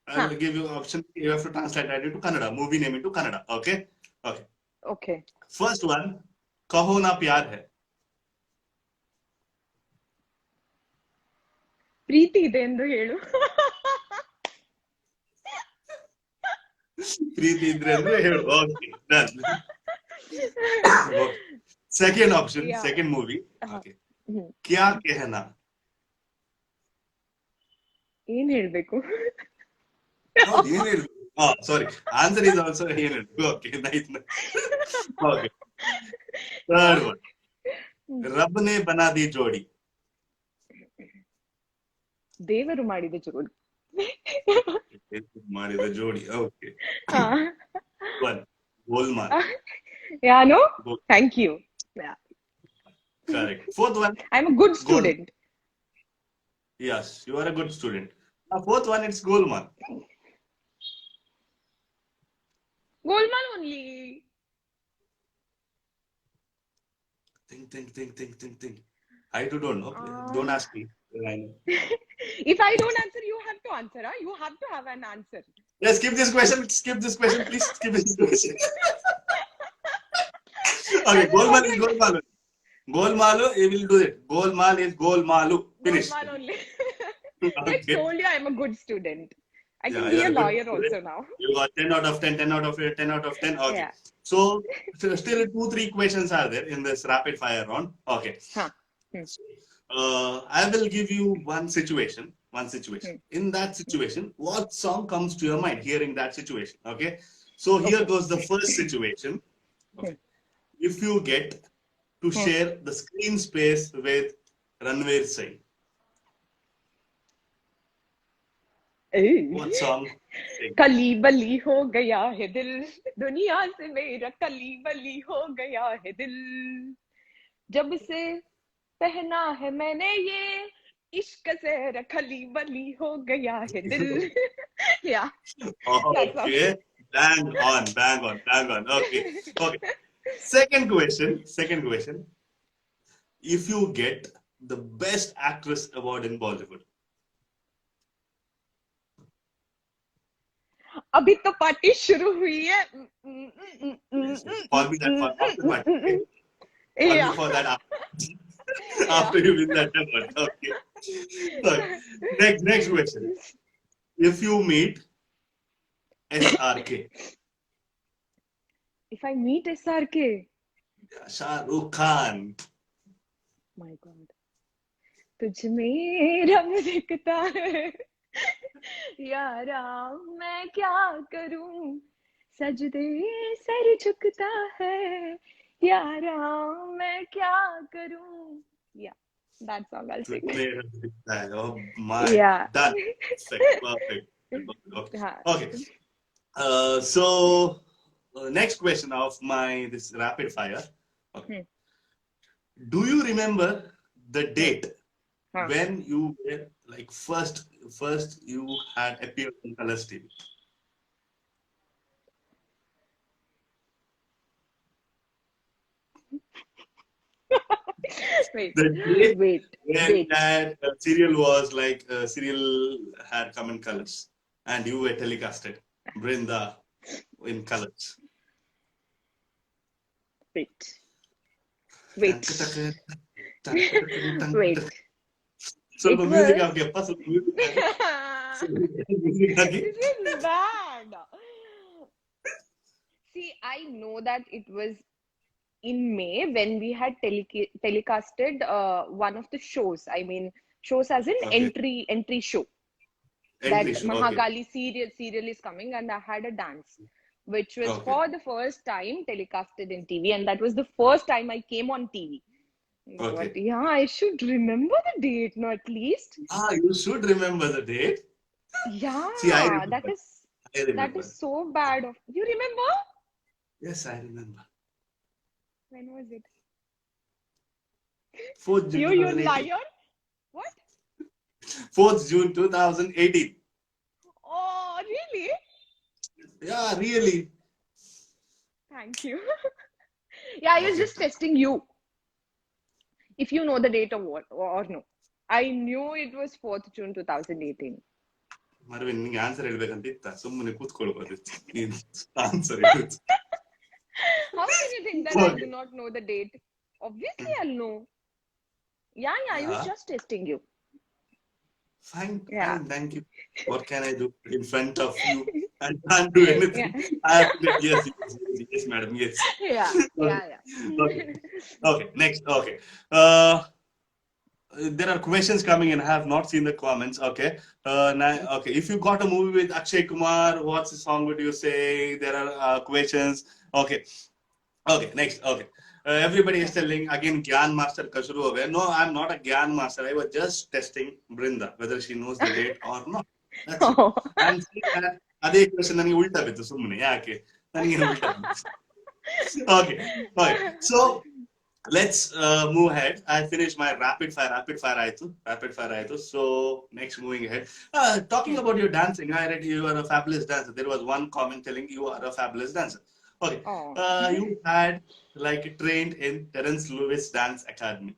I'll Huh. give you option. You have to translate that into Kannada. Movie name into Kannada. Okay. Okay. Okay. First one, Kaho Na Pyar Hai. ಪ್ರೀತಿ ಇದೆ ಎಂದು ಹೇಳು. ಪ್ರೀತಿ ಇದ್ರೆ ಅಂದ್ರೆ ಹೇಳು. Okay. Done. Okay. Second option. Yeah. Second movie. Okay. ಹ್ಮ್. Kya Kehna. ಏನ್ ಹೇಳ್ಬೇಕು? ಹೌದು ಏನ್ ಹೇಳ್ಬೇಕು ಸಾರಿ ಆನ್ಸರ್ ಇಸ್ ಆಲ್ಸೋ ಏನ್ ಹೇಳ್ಬೇಕು okay nice okay third one rub ನೆ ಬನಾ ದಿ ಜೋಡಿ ದೇವರು ಮಾಡಿದ ಜೋಡಿ. ಮಾಡಿದ ಜೋಡಿ ಓಕೆ ಹಾ. ಒನ್ ಗೋಲ್ಮಾಲ್ ಯಾನು? Thank you. Yeah. Correct fourth one I'm a good goal student. Yes you are a good student fourth one it's Golmaal Golmaal only. think I too don't know don't ask me I know If I don't answer, you have to answer. Huh? You have to have an answer. yeah skip this question please skip this question okay I'm golmaal is wondering. golmaal Golmalu, you will do it. Golmal is Golmalu. Finish. Golmaal only. I Okay. told you I'm a good student. I can Yeah, be you're a a good lawyer student. also now. You got 10 out of 10, 10 out of 10, 10 out of 10. Okay. Yeah. So still two, three questions are there in this rapid fire round. Okay. Huh. Hmm. I will give you one situation. One situation. Hmm. In that situation, what song comes to your mind hearing that situation? Okay. So here Okay. goes the first situation. Okay. If you get to Hmm. share the screen space with Ranveer Singh, Hey. what song? Sing? कली बली हो गया है दिल दुनिया से मेरा कली बली हो गया है दिल जब से पहना है मैंने ये इश्क से खली बली हो गया है दिल. Yeah, that's all. Okay, bang on, bang on, bang on. Okay, okay. Second question. If you get the best actress award in Bollywood, अभी तो पार्टी शुरू हुई है. call me that for after that. Okay? Call Yeah. me for that Yeah. after you win that award. Okay. Okay. Next question. If you meet SRK, If I meet SRK, Shah Rukh Khan, my God, तुझ में रब दिखता है यारा मैं क्या करूं सजदे सर झुकता है यारा मैं क्या करूं. Yeah, that song I'll sing. Oh my, Yeah. done. Perfect. Okay. हाँ. Okay. So next question of my this rapid fire. Okay. Do you remember the date हाँ. when you were like first you had appeared on Colors TV? Wait, The day wait, when wait. that serial was like serial had come in colors, and you were telecasted Brinda in colors. Wait, Tank, wait, tank, tank, tank, tank, wait. tank. ಸ್ವಲ್ಪ It music was. ಹಾಕಿಯಪ್ಪ, ಸ್ವಲ್ಪ music hockey, music hockey. This is bad. See, I know that it was in May when we had telecasted one of the shows. I mean, shows as in Okay, entry show. That entry show. Okay, Mahakali serial is coming, and I had a dance, which was okay. for the first time telecasted in TV, and that was the first time I came on TV. But Okay. yeah, I should remember the date, no, at least. Ah, you should remember the date. See, I Yeah, remember. I that remember. is so bad of you. Remember? Yes, I remember. When was it? 4th June You 2018. liar? What? 4th June 2018. Oh, really? Yeah, really. Thank you. Yeah, I was Okay. just testing you if you know the date or what or no. I knew it was 4th June 2018. Marvin, ನಿಂಗೆ answer ಹೇಳ್ಬೇಕಂತ ಇತ್ತ, ಸುಮ್ಮನೆ ಕೂತ್ಕೊಳ್ಬೋದಿತ್ತು ನೀನು answer ಹೇಳುದು. How can you think that I do Okay. not know the date? Obviously, I'll know. Yeah, I was Yeah, just testing you. fine, Yeah. fine, thank you. What can I do in front of you? I can't do anything. Yeah. I have to get yes, yes, yes, yes, madam, yes. Yeah. Okay, Yeah. okay, Yeah. okay. Next, okay. Uh, there are questions coming in. I have not seen the comments. Okay. Okay. If you got a movie with Akshay Kumar, what's the song would you say? There are questions. Okay. Okay. Next. Okay. Everybody is telling again, Gyan Master Kashuru Hoga. No, I'm not a Gyan Master. I was just testing Brinda whether she knows the date or not. That's it. Oh. And ಅದೇ question ನನಗೆ ಉಲ್ಟಾ ಬಿತ್ತು ಸುಮ್ಮನೆ ಯಾಕೆ ನನಗೆ ಉಲ್ಟಾ ಬಿತ್ತು. Okay. Okay. So let's move ahead. I finished my rapid fire ಆಯ್ತು. So next moving ahead. Talking about your dancing, I read you are a fabulous dancer. There was one comment telling you are a fabulous dancer. Okay. Oh. You had like trained in Terence Lewis Dance Academy.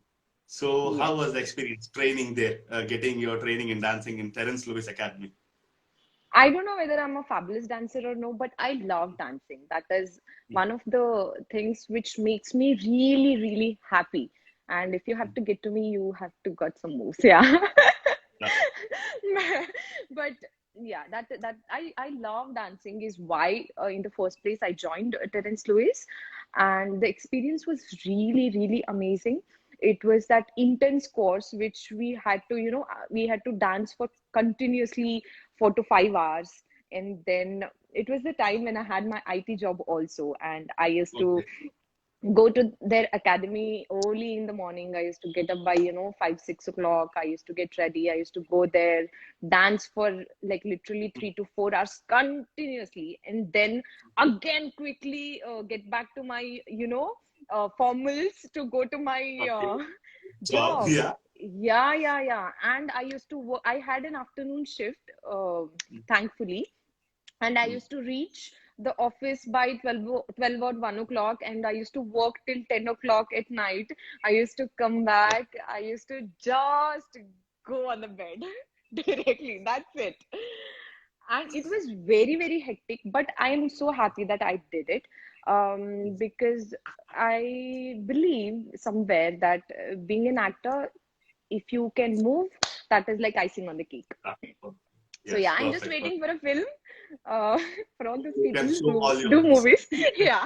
So how Yes. was the experience training there, getting your training in dancing in Terence Lewis Academy? I don't know whether I'm a fabulous dancer or no, but I love dancing. That is one of the things which makes me really, really happy. And if you have to get to me, you have to got some moves. Yeah. Yeah. But yeah, that I love dancing is why in the first place I joined Terence Lewis, and the experience was really, really amazing. It was that intense course which we had to, we had to dance for continuously 4 to 5 hours. And then it was the time when I had my IT job also, and I used to Okay. go to their academy early in the morning. I used to get up by 5, 6 o'clock. I used to get ready. I used to go there, dance for like literally 3 to 4 hours continuously, and then again quickly get back to my formals to go to my Okay. Job. job. Yeah. Yeah. And I used to work. I had an afternoon shift, thankfully, and I used to reach the office by 12 or 1 o'clock, and I used to work till 10 o'clock at night. I used to come back. I used to just go on the bed directly. That's it. And it was very, very hectic, but I am so happy that I did it, because I believe somewhere that being an actor, if you can move, that is like icing on the cake. So Yes, yeah, I'm just perfect. waiting for a film, uh, for all those You people can show who all your do moves. movies. Yeah,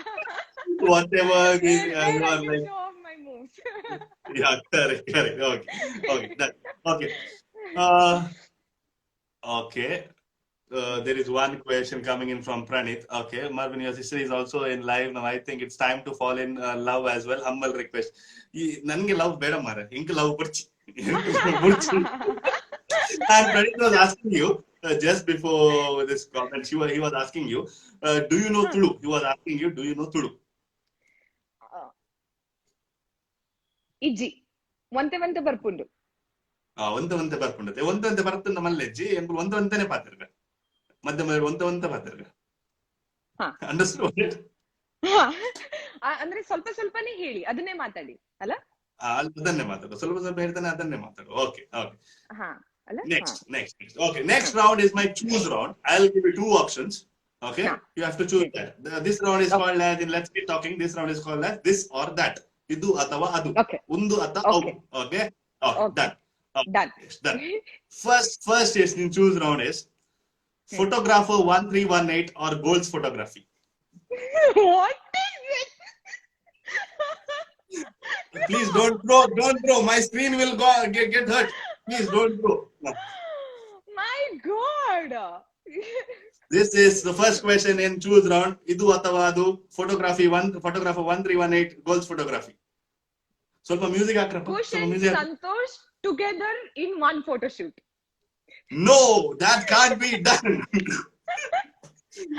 Whatever it is, where you I are can like, show off my moves. yeah, correct. Okay, done. Okay. Uh, okay. There is one question coming in from Pranit. Okay, Marvin, your sister is also in live now. I think it's time to fall in love as well. Humble request. ನನಗೆ love ಬೇಡ ಮಾರ ಇಂಕ love ಬರ್ಚಿ And Pranit was asking you just before this comment, he was asking you, do you know Tulu? He was asking you, do you know Tulu? Iji, ಒಂತೆ ಬರ್ಪುಂಡು. ಒಂದಂತೆ ಬರ್ಪುಂಡತೆ ಒಂದಂತೆ ಬರ್ತಂದ ಮಲ್ಲೆಜ್ಜಿ ಎಂಬುದು ಒಂದಂತೆನೆ ಪಾತಿರ್ಗ ಮಧ್ಯ ಒಂದಂತೆ ಪಾತಿರ್ಗ ಹಾ. Understood. ಅಂದ್ರೆ ಸ್ವಲ್ಪ ಸ್ವಲ್ಪನೇ ಹೇಳಿ, ಅದನ್ನೇ ಮಾತಾಡಿ ಅಲ್ಲ. ಅದನ್ನೇ ಮಾತಾಡು, ಸ್ವಲ್ಪ ಸ್ವಲ್ಪ ಹೇಳ್ತಾನೆ, ಅದನ್ನೇ ಮಾತಾಡು. Okay okay. हाँ अल्लाह हाँ Next. Okay, next हाँ round is my choose round. I'll give you two options. Okay, हाँ you have to choose hmm, that. This round is okay called as in let's get talking. This round is called as this or that. Idu atava adu. Okay Undu atha au. Okay Okay. Okay. Okay Done. Okay. Done Yes, done. First is in choose round is photographer 1318 or goals photography. what is Please don't throw. Don't throw. My screen will go get hurt. Please don't throw. No. my god This is the first question in choose round. Idu atava adu. Photographer 1318 goals photography. ಸ್ವಲ್ಪ music ಹಾಕ್ರಪ್ಪ, Kush ಸ್ವಲ್ಪ and music. Santosh together in one photo shoot. No, that can't be done.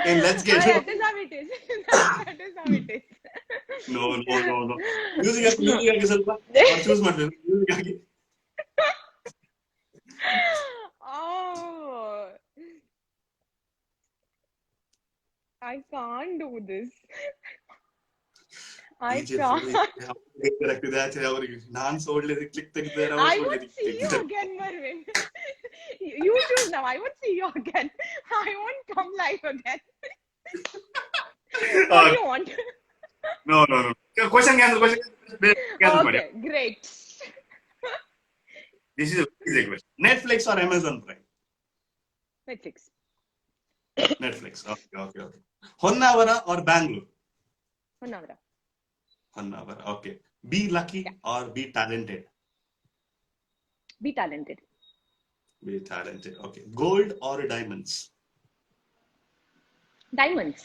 And let's get That is how it is. That is how it is. no. Music ಹಾಕಿ ಸ್ವಲ್ಪ choose ಮಾಡ್ಬೇಕು, music ಹಾಕಿ. Oh, I can't do this. I can't. ಆಗ್ತಿದೆ ಆಚೆ ಅವರಿಗೆ. ನಾನ್ ಸೋಡ್ಲಿದೆ click ತೆಗಿತಾರೆ, ಅವ್ರು I would ಸೋಡ್ಲಿದೆ see you again, Marvin. You choose now. I would see you again. I won't come live again. What do you want? No. Question cancel ಮಾಡಿ. Okay, great. This is a easy question. Netflix or Amazon Prime? Netflix. Netflix. Okay. Honnavara or Bangalore? 1 hour. Honnavara. Okay. Be lucky or be talented? Be talented. Be talented. Okay. Gold or diamonds? Diamonds.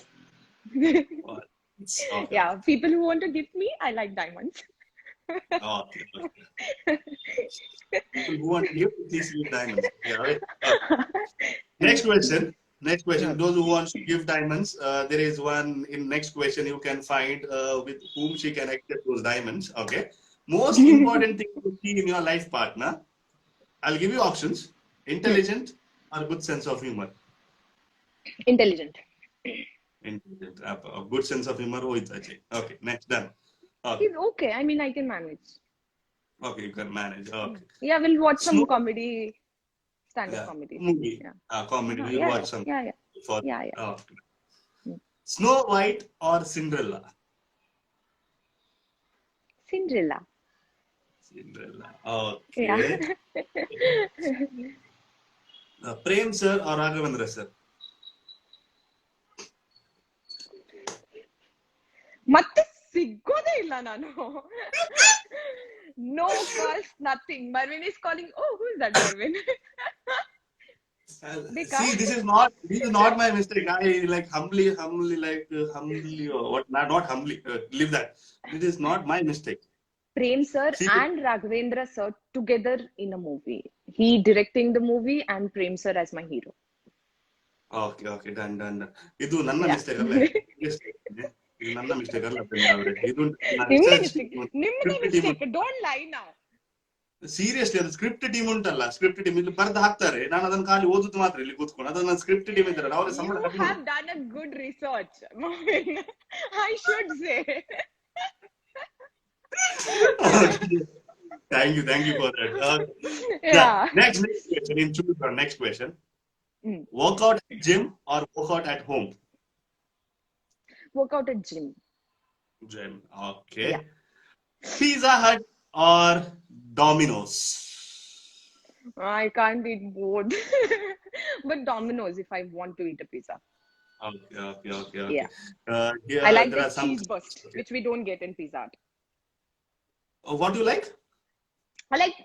Okay. Yeah, people who want to gift me, I like diamonds. Okay. People who want to give, please give diamonds. Yeah, right. Next question. Those who want to give diamonds, there is one in next question you can find with whom she can accept those diamonds. Okay. Most important thing to see in your life partner. I'll give you options: intelligent or good sense of humor. Intelligent. Intelligent. A good sense of humor. Oh, it's actually okay. Next, done. Okay. He's okay. I mean, I can manage. Okay, you can manage. Okay. Yeah, we'll watch some Snow- comedy, stand-up Yeah. comedy. Movie. Yeah. Comedy. We'll Yeah, watch some. yeah. For Yeah. okay. Snow White or Cinderella? Cinderella. Cinderella. Okay. Yeah. Prem sir or Raghavendra sir? ಮತ್ತೆ ಸಿಗೋದೇ ಇಲ್ಲ ನಾನು. No calls, nothing. Marvin is calling. Oh, who is that Marvin? See, this is not my mistake. I like humbly, what? Not humbly. Leave that. This is not my mistake. Prem sir See, and Raghavendra sir together in a movie. He directing the movie and Prem sir as my hero. okay, done. ಇದು ನನ್ನ Yeah. Mistake ಅಲ್ಲ. ಇದು ನನ್ನ mistake ಅಲ್ಲ ಪ್ರೇಮ್ ಅವರೇ. ಇದು ನಿಮ್ದೇ mistake. Don't lie now. Seriously ಅದು ಸ್ಕ್ರಿಪ್ಟ್ ಟೀಮ್ ಉಂಟಲ್ಲ, ಸ್ಕ್ರಿಪ್ಟ್ ಟೀಮ್ ಇಲ್ಲಿ ಬರ್ದು ಹಾಕ್ತಾರೆ, ನಾನು ಅದನ್ನ ಖಾಲಿ ಓದುದು ಮಾತ್ರ ಇಲ್ಲಿ ಕೂತ್ಕೊಂಡು. ಅದನ್ನ ಸ್ಕ್ರಿಪ್ಟ್ ಟೀಮ್ ಇದ್ದಾರೆ, ಅವರ ಸಂಬಳ You have done a good research, Marvin. I should say. Thank you for that. Yeah. Next question. In choose our next question. Workout at gym or workout at home? Workout at gym. Gym. Okay. Yeah. Pizza Hut or Domino's? I can't eat both. But Domino's if I want to eat a pizza. Okay. Yeah. Here I like there the are some. cheese burst, which we don't get in Pizza Hut. What do you like? I like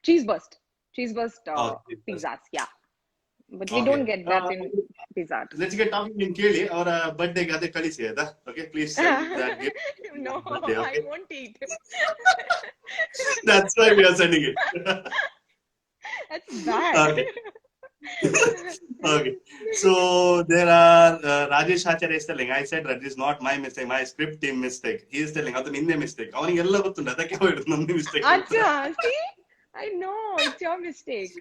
cheese burst. Cheese burst cheese burst. pizzas, yeah. But we Okay. don't get that in Pizza Hut. Let's get talking in ಕೇಳಿ ಅವರ ಬರ್ತ್ಡೇಗೆ ಅದೇ ಕಳಿಸಿ ಆಯ್ತಾ? Okay, please send that gift. No, birthday, okay? I won't eat. That's why we are sending it. That's bad. Okay. So there are Rajesh Acharya is telling. I said that is not my mistake, my script team mistake. He is telling ಅದು ನಿನ್ನೆ mistake. ಅವನಿಗೆ ಎಲ್ಲ ಗೊತ್ತುಂಟು, ಅದಕ್ಕೆ ಹೇಳಿದ್ರು ನಮ್ದು mistake. Acha, see? I know, it's your mistake.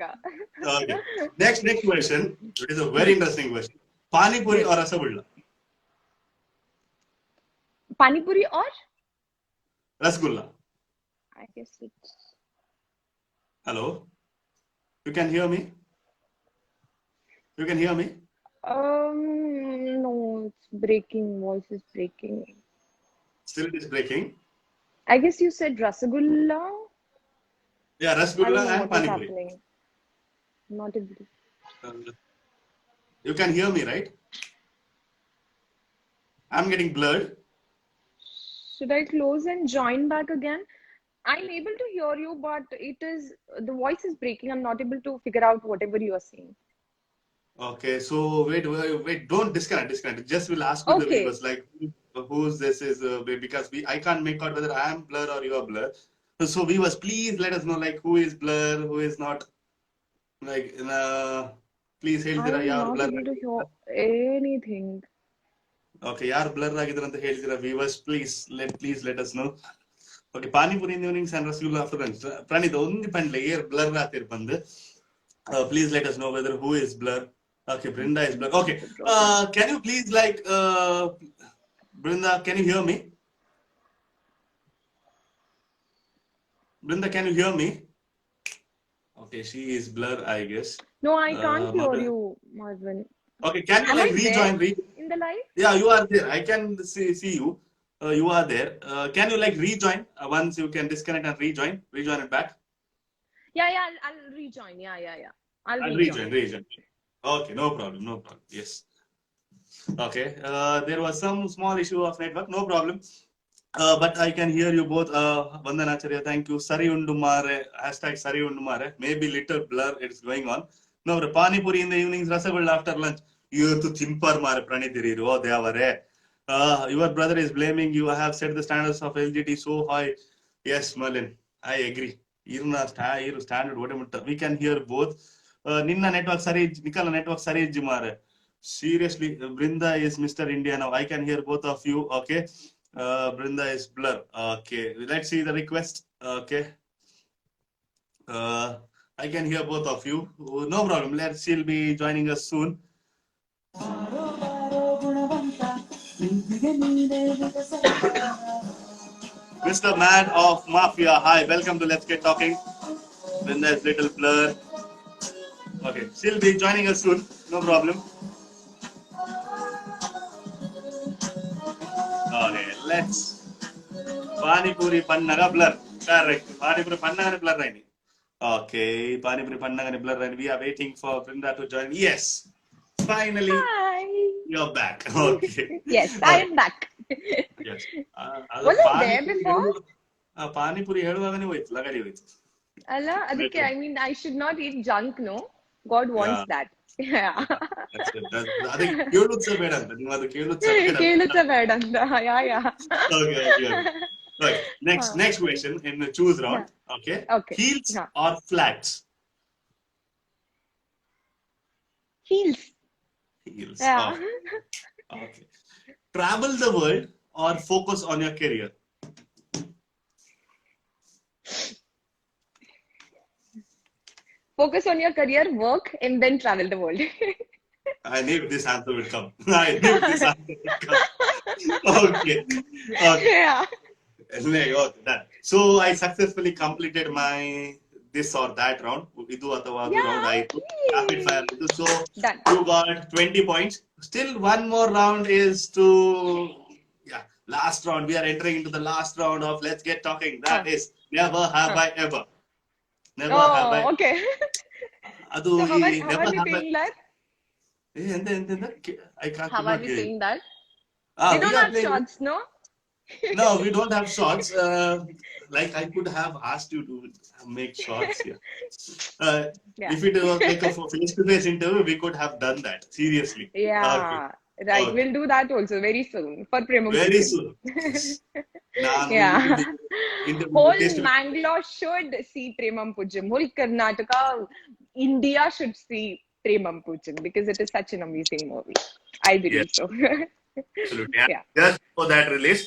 Okay. Next question. It is a very interesting question. Pani puri or rasgulla? Pani puri or? Rasgulla. I guess it's. Hello? You can hear me? You can hear me? No, it's breaking. Voice is breaking. Still it is breaking. I guess you said Rasagulla. Yeah, I don't Rasgulla know and what is Pani Puri. happening. Not able to. Uh, you can hear me, right? I'm getting blurred. Should I close and join back again? I'm able to hear you, but it is the voice is breaking. I'm not able to figure out whatever you are saying. Okay, so wait, don't disconnect. Just will ask you the Okay. viewers like who's this is because I can't make out whether I am blur or you are blur. So viewers, please let us know like who is blur, who is not. Like please ಹೇಳ್ತೀರಾ I'm ಯಾರು not blur able to ಆಗಿದ್ದೀರಾ? hear anything. Okay, ಯಾರು blur ಆಗಿದ್ದೀರಾ ಅಂತ ಹೇಳ್ತೀರಾ viewers, please let us know. Okay, panipuri evenings and rasgulla after lunch. Praneeth ಒಂದು ಪಂಡ್ಲೆ air blur ಆಗ್ತಿರ್ ಬಂದು. Please let us know whether who is blur. Okay, Brinda is blur. Okay, can you please like Brinda, can you hear me? Brinda, can you hear me? Okay, she is blur, I guess. No, I can't hear Marvin. you, Marvin. Okay, can you Am like I there rejoin? in the live? Yeah, you are there. I can see you. You are there. Can you like rejoin once you can disconnect and rejoin it back? Yeah, yeah, I'll rejoin. Yeah. I'll I'll rejoin. rejoin. Okay, no problem. Yes. Okay. There was some small issue of network. No problem. But I can hear you both. Vandanacharya, thank you. Sari Undumare, hashtag Sari Undumare. Maybe little blur, it's going on. No, the Pani Puri in the evenings, Rasagulla after lunch. You have to Timpar Mare Pranithiri. Oh, they are. Your brother is blaming you. I have set the standards of LGT so high. Yes, Merlin, I agree. Iru standard, whatever. We can hear both. Ninna network Sarij, Nikala network Sarij Mare. Seriously, Brinda is Mr. India now. I can hear both of you. Okay. Brinda is blur. Okay. Let's see the request. Okay. I can hear both of you. No problem. She'll be joining us soon. Mr. Mad of Mafia. Hi, welcome to Let's Get Talking. Brinda is little blur. Okay. She'll be joining us soon. No problem. Okay. Let's. Pani Puri Pannaga blur. Correct. Pani Puri Pannaga blur right. Okay, Pani Puri Pannaga blur and we are waiting for Brinda to join. Yes, finally Hi. you're back. Okay. Yes, I am back. Yes. Was I there before? Panipuri ಹೇಳುವಾಗನೇ ಹೋಯ್ತು ಲಗಾಡಿ ಹೋಯ್ತು. Allah, adike, I mean, I should not eat junk, no? God wants that. Yeah. ಅದಕ್ಕೆ ಕೇಳುದು ಸಹ ಬೇಡ ಅಂತ ನೀವು ಅದು ಕೇಳುದು ಸಹ ಬೇಡ. ಕೇಳುತ್ತ ಬೇಡ ಅಂತ. Yeah. Okay. Right. Next question in the choose round. Okay. Heels or flats? Heels. Yeah. Okay. Travel the world or focus on your career? Focus on your career, work, and then travel the world. I knew this answer would come. Okay. Yeah. Okay, done. So I successfully completed my this or that round. Idu athava adu round ಆಯ್ತು. Rapid fire ಆಯ್ತು. So Done. you got 20 points. Still one more round is to last round. We are entering into the last round of Let's Get Talking. That is never have I ever. Never have I. Okay. ಅದು So how are never we have I. saying that? ಎಂತ I can't. How are we saying that? We We don't are have playing. shots, no? No, we don't have shots. Like I could have asked you to make shots here. If it was like a face-to-face interview, we could have done that. Seriously. Yeah. Okay. Right. We'll do that also very soon for Premam Very Pucham. soon. Yeah. Whole Face-to-face. Mangalore should see Premam Pucham. Whole Karnataka, India should see Premam Pucham because it is such an amazing movie. I believe so. Absolutely. Yeah. Just for that release,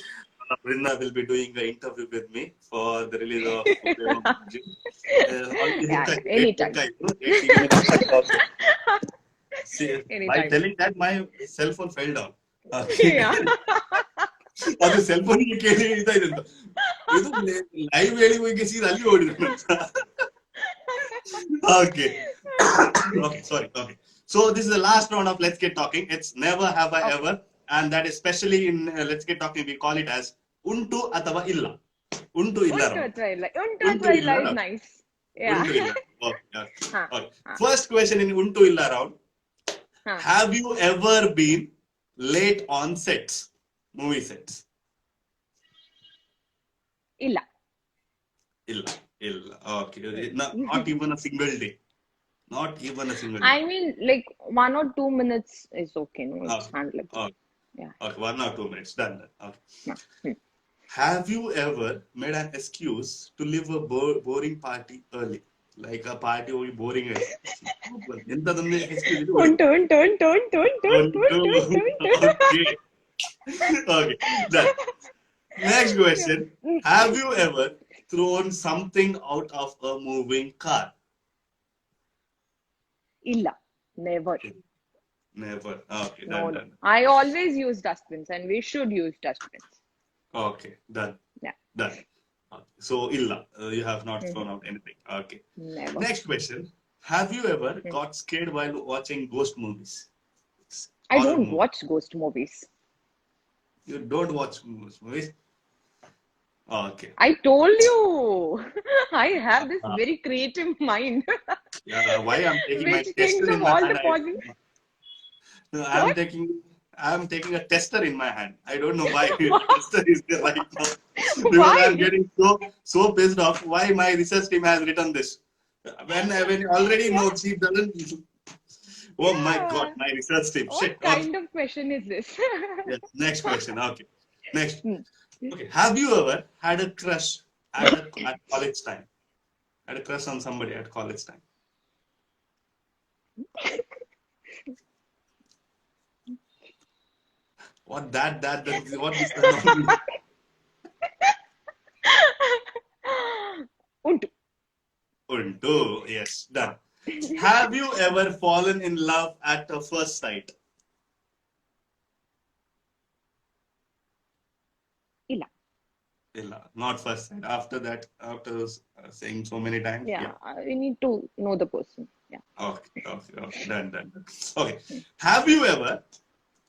Brinda will be doing an interview with me for the release of Premam Pucham. Anytime. See, by Anytime. telling that, my cell phone fell down. Okay. Yeah. ಅದು cell phone ಕೇಳಿ ಇದಾಯ್ತು ಇದು live ಹೇಳಿ ಹೋಗಿ ಸೀದಾ ಅಲ್ಲಿ ಓಡಿದ್ರು. Okay. Okay, sorry. Okay. So this is the last round of Let's Get Talking. It's never have I Okay. ever, and that is especially in Let's Get Talking we call it as untu athava illa. Untu illa Untu round. athva illa. Untu Untu athva illa illa is round. nice. Yeah. Untu illa. Okay. Okay. Huh. Okay. Huh. First question in untu illa round. Huh. Have you ever been late on sets? Movie sets? Illa. Illa. Illa. Okay. Not even a single day. Not even a single day. I mean, like 1 or 2 minutes is okay. No, it's Okay. handleable. Okay. Yeah. Okay. 1 or 2 minutes. Done. Okay. Huh. Hmm. Have you ever made an excuse to leave a boring party early? Like a party only boring is. ಎಂತದೊಂದು excuse ಇದು Untu, untu, untu, untu, untu, untu, untu, untu. Okay. Okay. Done. Next question. Have you ever thrown something out of a moving car? Illa. Never. Never. Okay. No, Done. no. Done. I always use dustbins, and we should use dustbins. Okay. Done. Yeah. Done. Okay. So illa. You have not thrown out anything. Okay. Never. Next question. Have you ever got scared while watching ghost movies? I Horror don't movies. watch ghost movies. You don't watch ghost movies? Okay. I told you. I have this very creative mind, Yeah, why I'm taking my which tester thinks in of my all hand? the possible. No, What? I'm taking a tester in my hand. I don't know why the Why? tester is there right now. Because Why? I'm getting so pissed off why my research team has written this. When you already know she doesn't. Oh my God, Yeah. my research team. What Shit. Okay. kind of question is this? Yes. Next question. Okay. Next. Hmm. Okay. Have you ever had a crush at college time? Had a crush on somebody at college time? What what is that? Untu. Untu. Yes, done. Have you ever fallen in love at a first sight? Illa. Illa, not first sight. After that, after saying so many times. Yeah, we need to know the person. Yeah. Okay, done. Okay. Have you ever,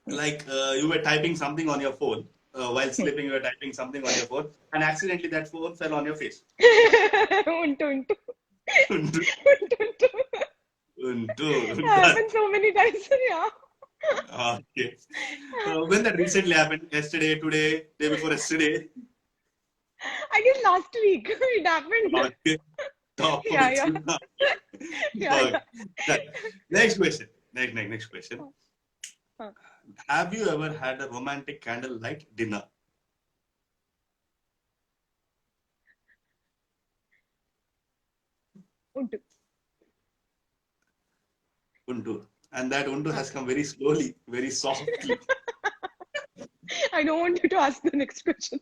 like, you were typing something on your phone while sleeping, you were typing something on your phone, and accidentally that phone fell on your face? Untu, untu. Untu. Untu, untu. Untu. Happened so many times. Yeah. Okay. When that recently happened? Yesterday, today, day before yesterday? I guess last week it happened. Okay. Top of Yeah, it. yeah. Yeah, Okay. yeah. Done. Next question. Next question. Huh. Have you ever had a romantic candlelight dinner? Untu. Untu. And that untu has come very slowly, very softly. I don't want you to ask the next question.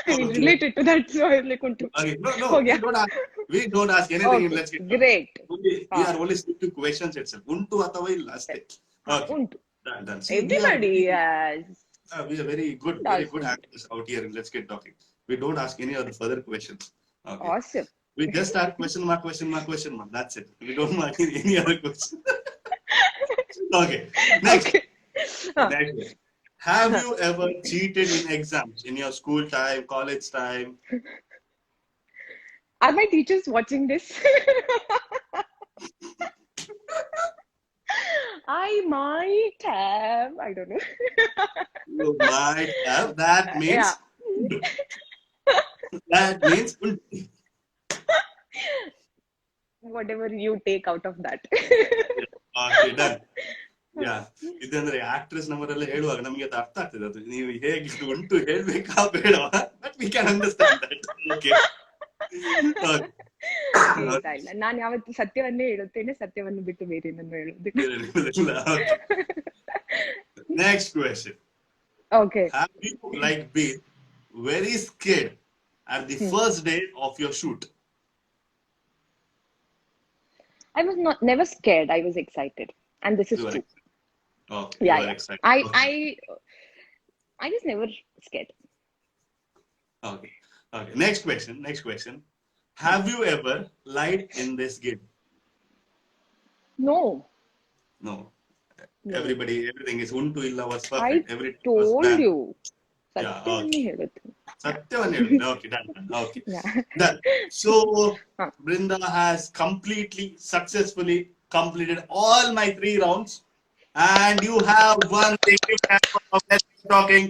I mean, Okay. related to that, so I was like, Untu. Okay. No, Oh, yeah. we don't ask anything in Okay, Let's Get great. We are only stick to questions itself. Untu athava illa aste. Okay. Untu. Done. See, Everybody has. we are very good Doesn't. actors out here in Let's Get Talking. We don't ask any other further questions. Okay. Awesome. We just start question mark. That's it. We don't ask any other question. Okay. Next. Okay. Next. Have you ever cheated in exams in your school time, college time? Are my teachers watching this? I might have. I don't know. You might have. That means. Yeah. That means. Whatever you take out of that. Okay, done. Yeah ಇದಂದ್ರೆ actress ನಮ್ಮರೆಲ್ಲ ಹೇಳುವಾಗ ನಮಗೆ ಅದು ಅರ್ಥ ಆಗ್ತದೆ ಅದು ನೀವು ಹೇಗೆ ಉಂಟು ಹೇಳ್ಬೇಕಾ ಬೇಡವಾ but we can understand that okay ಇಲ್ಲ ನಾನು ಯಾವತ್ತು ಸತ್ಯವನ್ನೇ ಹೇಳುತ್ತೇನೆ ಸತ್ಯವನ್ನು ಬಿಟ್ಟು ಬೇರೆ ಏನನ್ನು ಹೇಳುವುದಿಲ್ಲ. Next question okay have you like been very scared at the first day of your shoot? I was never scared. I was excited, and this is You were true. excited. Okay, Yeah, you were yeah. excited. I Okay. I I was never scared. Okay. Okay. Next question. Next question. Have you ever lied in this game? No, No. no. Everybody, everything is unto illa was I perfect. Everything was told done. you. Yeah. ಸತ್ಯವನ್ನೇ Okay. ಹೇಳುತ್ತೆ. Yeah. Satyavan. Okay. Done. Done. Okay. Yeah. Done. So Huh. Brinda has completely successfully completed all my 3 rounds, and you have won the gift hamper of Let's Keep Talking.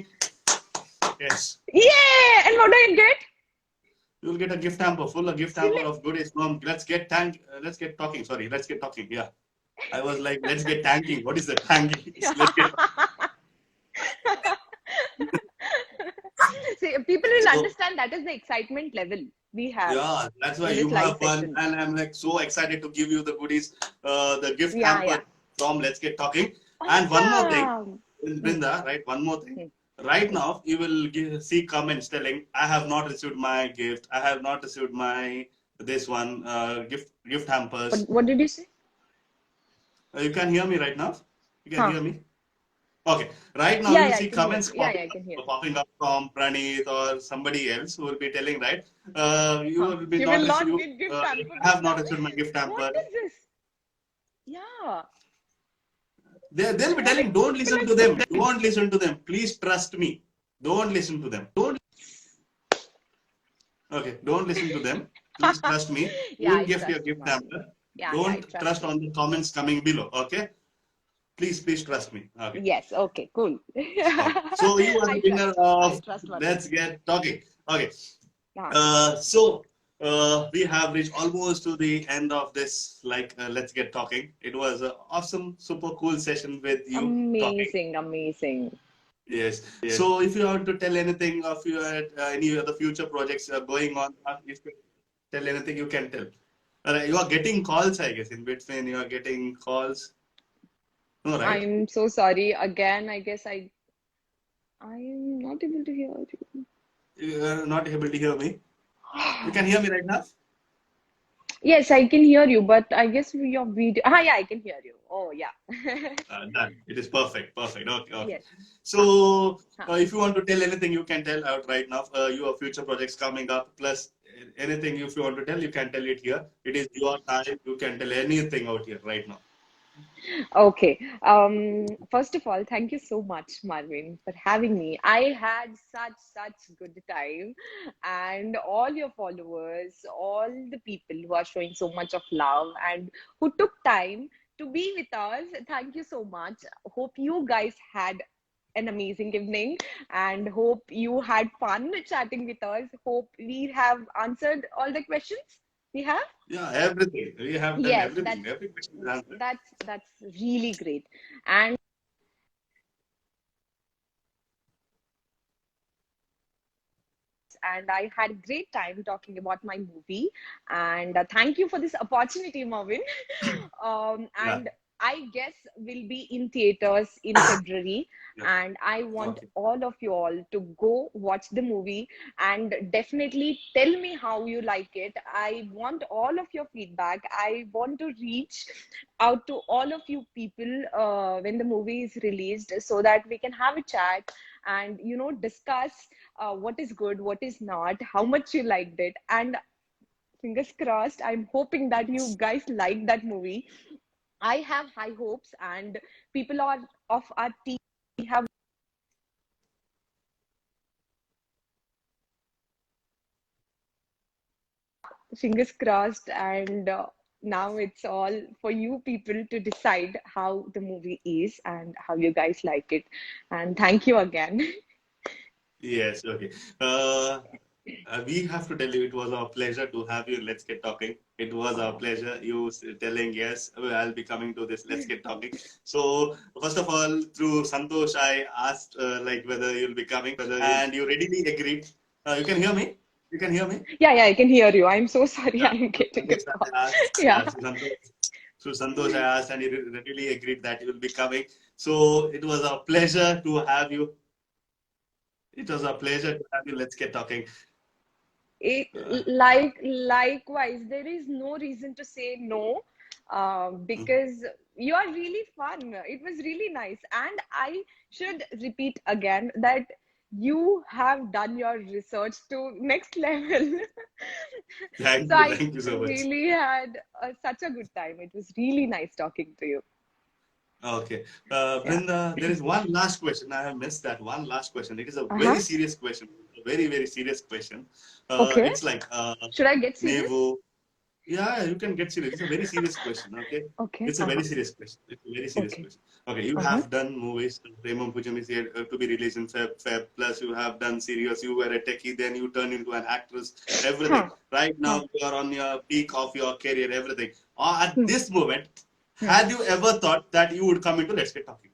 Yes. Yeah! And what do I get? You'll get a gift hamper, full a gift hamper Really? of goodies from Let's Get Talking. Sorry, Let's Get Talking. Yeah. I was like, let's get tanking. What is the tanking? Let's get See, people will so understand that is the excitement level we have yeah, that's why in you this live have won, session. and I'm like so excited to give you the goodies, the gift Yeah, hamper yeah. from Let's Get Talking. And one more thing, Awesome. Hmm, Brinda, right? One more thing. hmm, Right hmm. now, you will see comments telling, "I have not received my gift. I have not received my this one gift hampers." What did you say? You can hear me right now. You can Huh. hear me. Okay. Right now, Yeah, you'll yeah, I see can hear. comments Yeah, yeah, I can hear. popping up from Pranit or somebody else who will be telling, right? You Huh. will be You not will received. not get gift hamper I have from not now. received my gift What hamper. is this? Yeah. They'll be What telling, if don't people listen are to so them. Don't listen to them. Please trust me. Don't listen to them. Don't. Okay. Don't listen to them. Please trust me. Yeah, Don't I gift your trust you, gift Marvin. hamper. Yeah, yeah, I Don't trust trust you. on the comments coming below. Okay. Please trust me. Okay. Yes, okay, cool. Okay. So you are the I winner trust. I of trust Marvin. Let's Get Talking. Okay. Yeah. We have reached almost to the end of this, like, Let's Get Talking. It was an awesome, super cool session with you talking. Amazing, amazing. Yes. So if you want to tell anything of your any other future projects going on, if you tell anything, you can tell. You are getting calls, I guess, in between. You are getting calls. No, right? I'm so sorry. Again, I guess I'm not able to hear you. You are not able to hear me. You can hear me right now? Yes, I can hear you, but I guess your video. Ah, yeah, I can hear you. Oh, yeah. Done. It is perfect. Perfect. Okay. Okay. Yes. Huh, So, huh. if you want to tell anything, you can tell out right now. Your future projects coming up, plus anything if you want to tell, you can tell it here. It is your time. You can tell anything out here right now. Okay. First of all, thank you so much, Marvin, for having me. I had such good time, and all your followers, all the people who are showing so much of love and who took time to be with us. Thank you so much. Hope you guys had an amazing evening and hope you had fun chatting with us. Hope we have answered all the questions we have. Yeah, everything. We have done Yes, everything. Every question is answered. that's really great. And I had a great time talking about my movie. And thank you for this opportunity, Marvin. Yeah. And I guess will be in theaters in February. Yeah. And I want Okay. all of you all to go watch the movie and definitely tell me how you like it. I want all of your feedback. I want to reach out to all of you people when the movie is released so that we can have a chat and discuss what is good, what is not, how much you liked it, and fingers crossed. I'm hoping that you guys like that movie. I have high hopes, and people are of our team have fingers crossed, and now it's all for you people to decide how the movie is and how you guys like it. And thank you again. Yes. Okay. We have to tell you it was our pleasure to have you. Let's get talking. It was our Oh, pleasure. You telling yes, well, I'll be coming to this. Let's get talking. So first of all, through Santosh, I asked like whether you'll be coming, and you readily agreed. You can hear me. You can hear me. yeah, yeah, I can hear you. I'm so sorry. Yeah. I'm Through getting a Santosh, call. I asked. Yeah. Yeah. Through Santosh, I asked, and he readily agreed that you will be coming. So it was a pleasure to have you. It was a pleasure to have you. Let's get talking. It, Uh, likewise, there is no reason to say no, because you are really fun. It was really nice, and I should repeat again that You have done your research to next level. Thank So you. I Thank you so much. really had such a good time. It was really nice talking to you. Okay. Yeah. Brinda, there is one last question. I have missed that one last question. It is a very Uh-huh. serious question. A very, very serious question. Okay. It's like Should I get serious? Nevo. Yeah, you can get serious. It's a very serious question. Okay. Okay. It's a very Uh-huh. serious question. It's a very serious Okay. question. Okay. You Uh-huh. have done movies. Premam Pujam is here to be released in Feb. Plus, you have done serials. You were a techie. Then you turned into an actress. Everything. Huh. Right Huh. now, you are on your peak of your career. Everything. At Hmm. this moment, Hmm. had you ever thought that you would come into Let's Get Talking?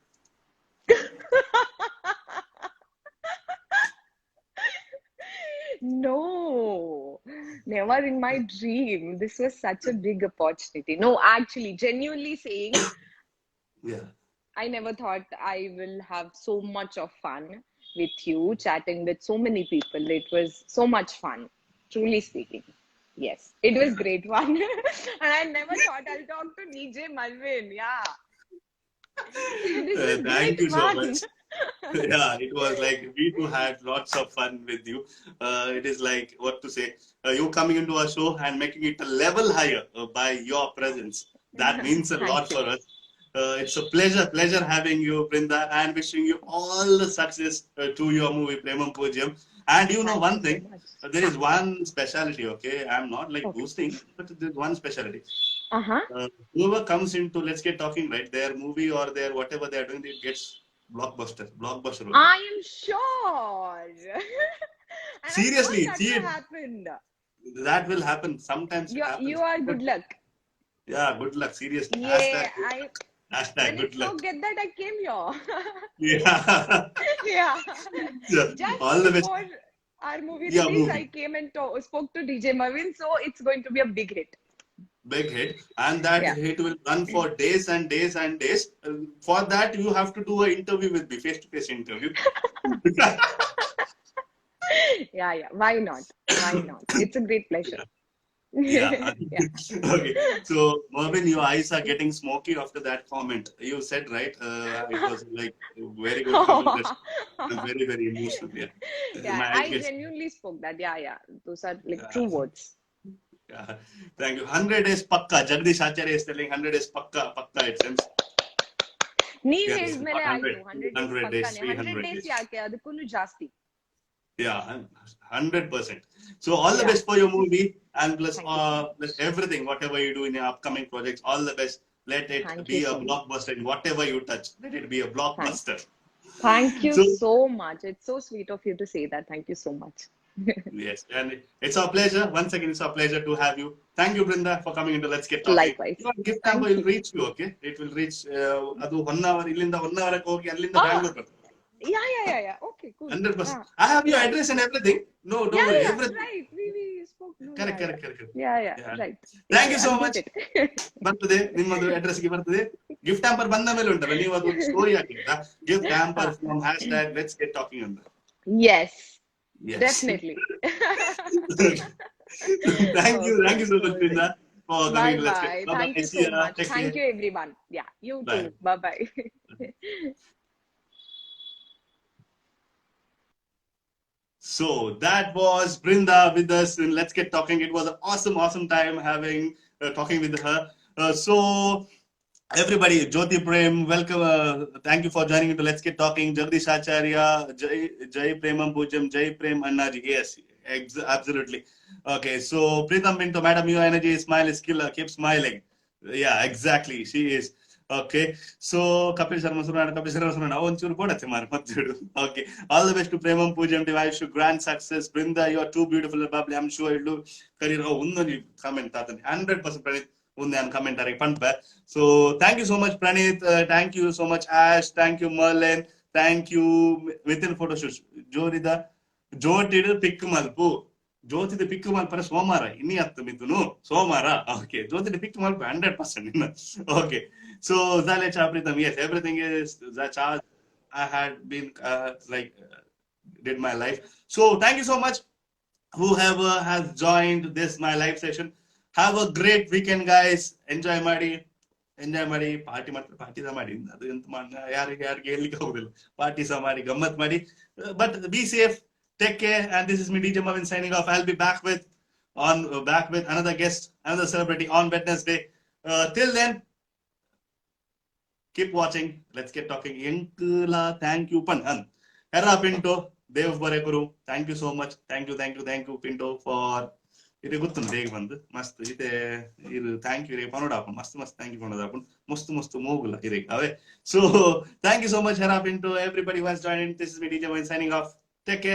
No, never in my dream. This was such a big opportunity. No, actually, genuinely saying, Yeah. I never thought I will have so much of fun with you, chatting with so many people. It was so much fun, truly speaking. Yes, it was great fun. And I never thought I'll talk to DJ Malvin. Yeah, this was Thank great you so fun. much. Yeah, it was like we too had lots of fun with you. It is like what to say, you coming into our show and making it a level higher by your presence. That means a lot Thank you. for us. It's a pleasure having you, Brinda, and wishing you all the success to your movie Premam Pujyam. And you know Thank you one so thing, much. there Huh. is one speciality. Okay, I'm not like Okay. boosting, but there's one speciality. Uh-huh. Whoever comes into Let's Get Talking, right, their movie or their whatever they're doing, it gets blockbuster होता है. I am sure. And I want Seriously, that see to it. happen. That will happen. Sometimes it You happens. are good luck. Yeah, good luck. Seriously. Yeah, I Hashtag when good it's so luck. good that I came here. Yeah. Yeah. So, Just all the best. before our movie Yeah, release, I movie. came and spoke to DJ Marvin, so it's going to be a big hit. Big hit. And that Yeah. hit will run for days and days and days. For that, you have to do an interview with me, face-to-face interview. Yeah, yeah. Why not? Why not? It's a great pleasure. Yeah. Yeah. Okay. So, Mervin, your eyes are getting smoky after that comment. You said, right? It was like a very good comment. I'm very, very emotional. Yeah. Yeah, My eyes I get. genuinely spoke that. Yeah, yeah. Those are like Yeah. true words. Yeah. Thank you. 100 is pakka. Jagdish Acharya is telling 100 is pakka, it seems. ನೀವ್ Yes, ಹೇಳಿದ್ಮೇಲೆ not ಆಯ್ತು 100. 100 days 100 days, ಪಕ್ಕಾನೆ 100 300 days days. ಯಾಕೆ ಅದಕ್ಕೂ ಜಾಸ್ತಿ. Yeah, 100%. So, all the Yeah, best for your movie and thank you so plus much. everything, whatever you do in your upcoming projects, all the best. Let it Thank you be a so much. blockbuster in whatever you touch. Let it be a Thank blockbuster. thank you So, so much. It's so sweet of you to say that. Thank you so much. yes, and it's our pleasure. Once again, it's our pleasure to have you. Thank you, Brinda, for coming into Let's Get Talking. Likewise. Your gift hamper Thank will you. reach you, okay? It will reach ಅದು 1 hour ಇಲ್ಲಿಂದ 1 hour ಹೋಗಿ ಅಲ್ಲಿಂದ Oh, Bangalore ಬರ್ತದೆ. yeah. Okay, cool. 100%. Yeah, I have your yeah, address and everything. No, don't worry. yeah. Everything. Right. We spoke. No, Correct, yeah, correct, yeah, correct, correct. yeah. Yeah. Right. Thank you Yeah. so I'll get much. it. ಬರ್ತದೆ ನಿಮ್ಮದು ಅಡ್ರೆಸ್ಗೆ ಬರ್ತದೆ gift hamper ಬಂದ ಮೇಲೆ ಉಂಟಲ್ಲ ನೀವು ಅದು story ಹಾಕಿದ್ರಾ gift hamper Ah, from hashtag let's get talking ಅಂತ yes, yes. definitely. Thank Okay, you so much cool. Brinda for coming Bye to Let's Get. bye. Bye Thank bye, you see so ya, much. take Thank care, you, everyone. Yeah, you bye. too. Bye bye. So that was Brinda with us in Let's Get Talking. It was an awesome time having talking with her. So everybody, Jyoti Prem, welcome. Thank you for joining into Let's Get Talking. Jagdish Acharya, Jai Premam Pujam, Jai Prem Annaji. Yes, absolutely. Okay, so Pritam Pinto, Madam, your energy is smile is killer. Keep smiling. Yeah, exactly. She is. Okay, so Kapil Sharma Surana, onchuru kodate mar matchudu. Okay, all the best to Premam Pujam, wish you grand success. Brinda, you are too beautiful and bubbly. I'm sure you'll do career. Oh, undani comment tatani 100% Pranit. Unde an commentary panpa. So thank you so much, Pranit. Thank you so much, Ash. Thank you, Merlin. Thank you, within photo shoots. Jorida, Jotidu pick malpu. Jyoti pick malpara Somara. Ini at the mituno. Somara. Okay. Jyoti pick malpa 100%. Okay. So Zale Chapritam, yes, everything is Zacha. I had been did my life. So thank you so much, whoever has joined this my live session. Have a great weekend, guys. Enjoy, Madi. Enjoy ಮಾಡಿ party ಮಾಡ್ತಾರೆ, party ಸಹ ಮಾಡಿ, ಅದು ಎಂತ ಯಾರಿಗೆ ಹೇಳ್ಲಿಕ್ಕೆ ಹೋಗುದಿಲ್ಲ, party ಸಹ ಮಾಡಿ ಗಮ್ಮತ್ ಮಾಡಿ. But be safe, take care, and this is me DJ Marvin signing off. I'll be back with another guest, another celebrity on Wednesday. Till then, keep watching. Let's get talking. Yankla, thank you pan Hera Pinto, Dev Barekuru, thank you so much. Thank you Pinto for ಇದು ಗೊತ್ತುಂಟು ಬೇಗ ಬಂದು ಮಸ್ತ್ ಇದೆ ಇದು. Thank you ರೇ ಪನೋಡಾಪನ್ ಮಸ್ತ್ ಮಸ್ತ್ ಥ್ಯಾಂಕ್ ಯು ಪನೋಡಾಪನ್ ಮಸ್ತ್ ಮಸ್ತ್ ಮೂಗುಲ ಇರೇ ಅವೇ. So thank you so much ಹೆರಾ Pintu, everybody was joining. This is me DJ ಮೈನ್ ಸೈನಿಂಗ್ ಆಫ್. Take care.